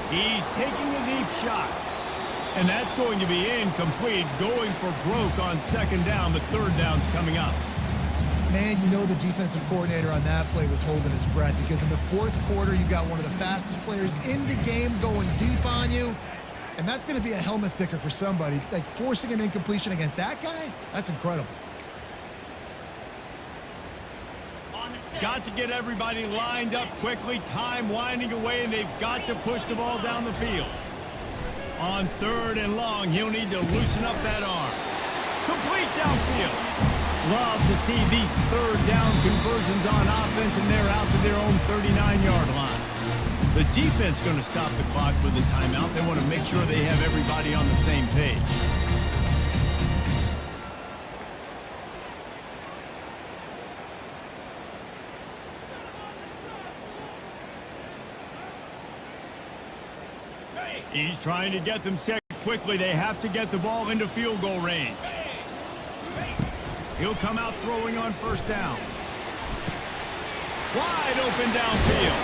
He's taking a deep shot. And that's going to be incomplete, going for broke on 2nd down, but 3rd down's coming up. Man, you know the defensive coordinator on that play was holding his breath because in the 4th quarter, you've got one of the fastest players in the game going deep on you. And that's going to be a helmet sticker for somebody. Like, forcing an incompletion against that guy, that's incredible. Got to get everybody lined up quickly, time winding away, and they've got to push the ball down the field. On 3rd and long, he'll need to loosen up that arm. Complete downfield. Love to see these 3rd down conversions on offense, and they're out to their own 39-yard line. The defense going to stop the clock with a timeout. They want to make sure they have everybody on the same page. He's trying to get them set quickly. They have to get the ball into field goal range. He'll come out throwing on 1st down. Wide open downfield.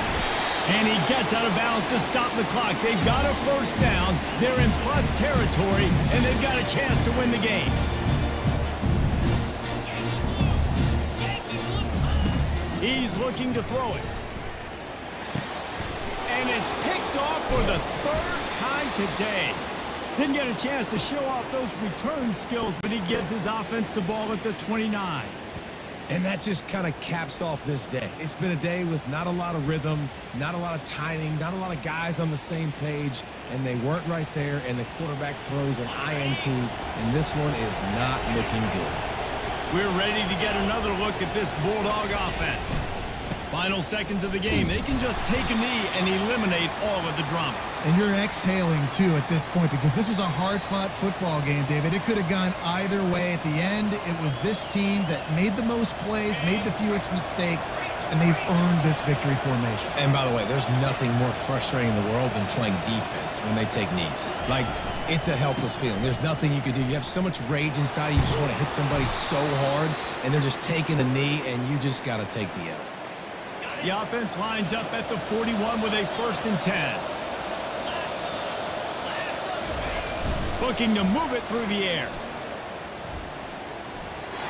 And he gets out of bounds to stop the clock. They've got a 1st down. They're in plus territory, and they've got a chance to win the game. He's looking to throw it. And it's picked off for the 3rd time today. Didn't get a chance to show off those return skills, but he gives his offense the ball at the 29. And that just kind of caps off this day. It's been a day with not a lot of rhythm, not a lot of timing, not a lot of guys on the same page, and they weren't right there, and the quarterback throws an INT, and this one is not looking good. We're ready to get another look at this Bulldog offense. Final seconds of the game. They can just take a knee and eliminate all of the drama. And you're exhaling, too, at this point, because this was a hard-fought football game, David. It could have gone either way. At the end, it was this team that made the most plays, made the fewest mistakes, and they've earned this victory formation. And by the way, there's nothing more frustrating in the world than playing defense when they take knees. Like, it's a helpless feeling. There's nothing you can do. You have so much rage inside. You just want to hit somebody so hard, and they're just taking a knee, and you just got to take the L. The offense lines up at the 41 with a 1st and 10. Looking to move it through the air.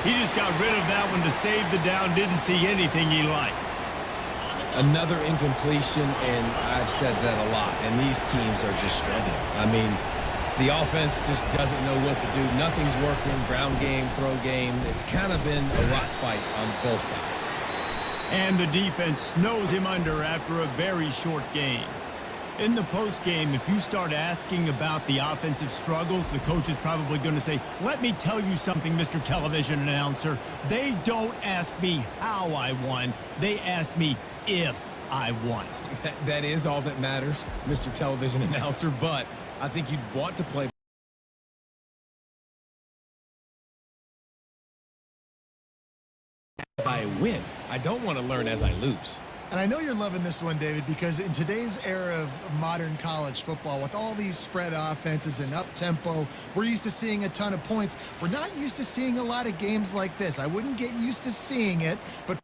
He just got rid of that one to save the down. Didn't see anything he liked. Another incompletion, and I've said that a lot, and these teams are just struggling. I mean, the offense just doesn't know what to do. Nothing's working. Ground game, throw game. It's kind of been a rock fight on both sides. And the defense snows him under after a very short game. In the postgame, if you start asking about the offensive struggles, the coach is probably going to say, let me tell you something, Mr. Television Announcer. They don't ask me how I won. They ask me if I won. That is all that matters, Mr. Television Announcer, but I think you'd want to play as I win. I don't want to learn as I lose. And I know you're loving this one, David, because in today's era of modern college football, with all these spread offenses and up-tempo, we're used to seeing a ton of points. We're not used to seeing a lot of games like this. I wouldn't get used to seeing it, but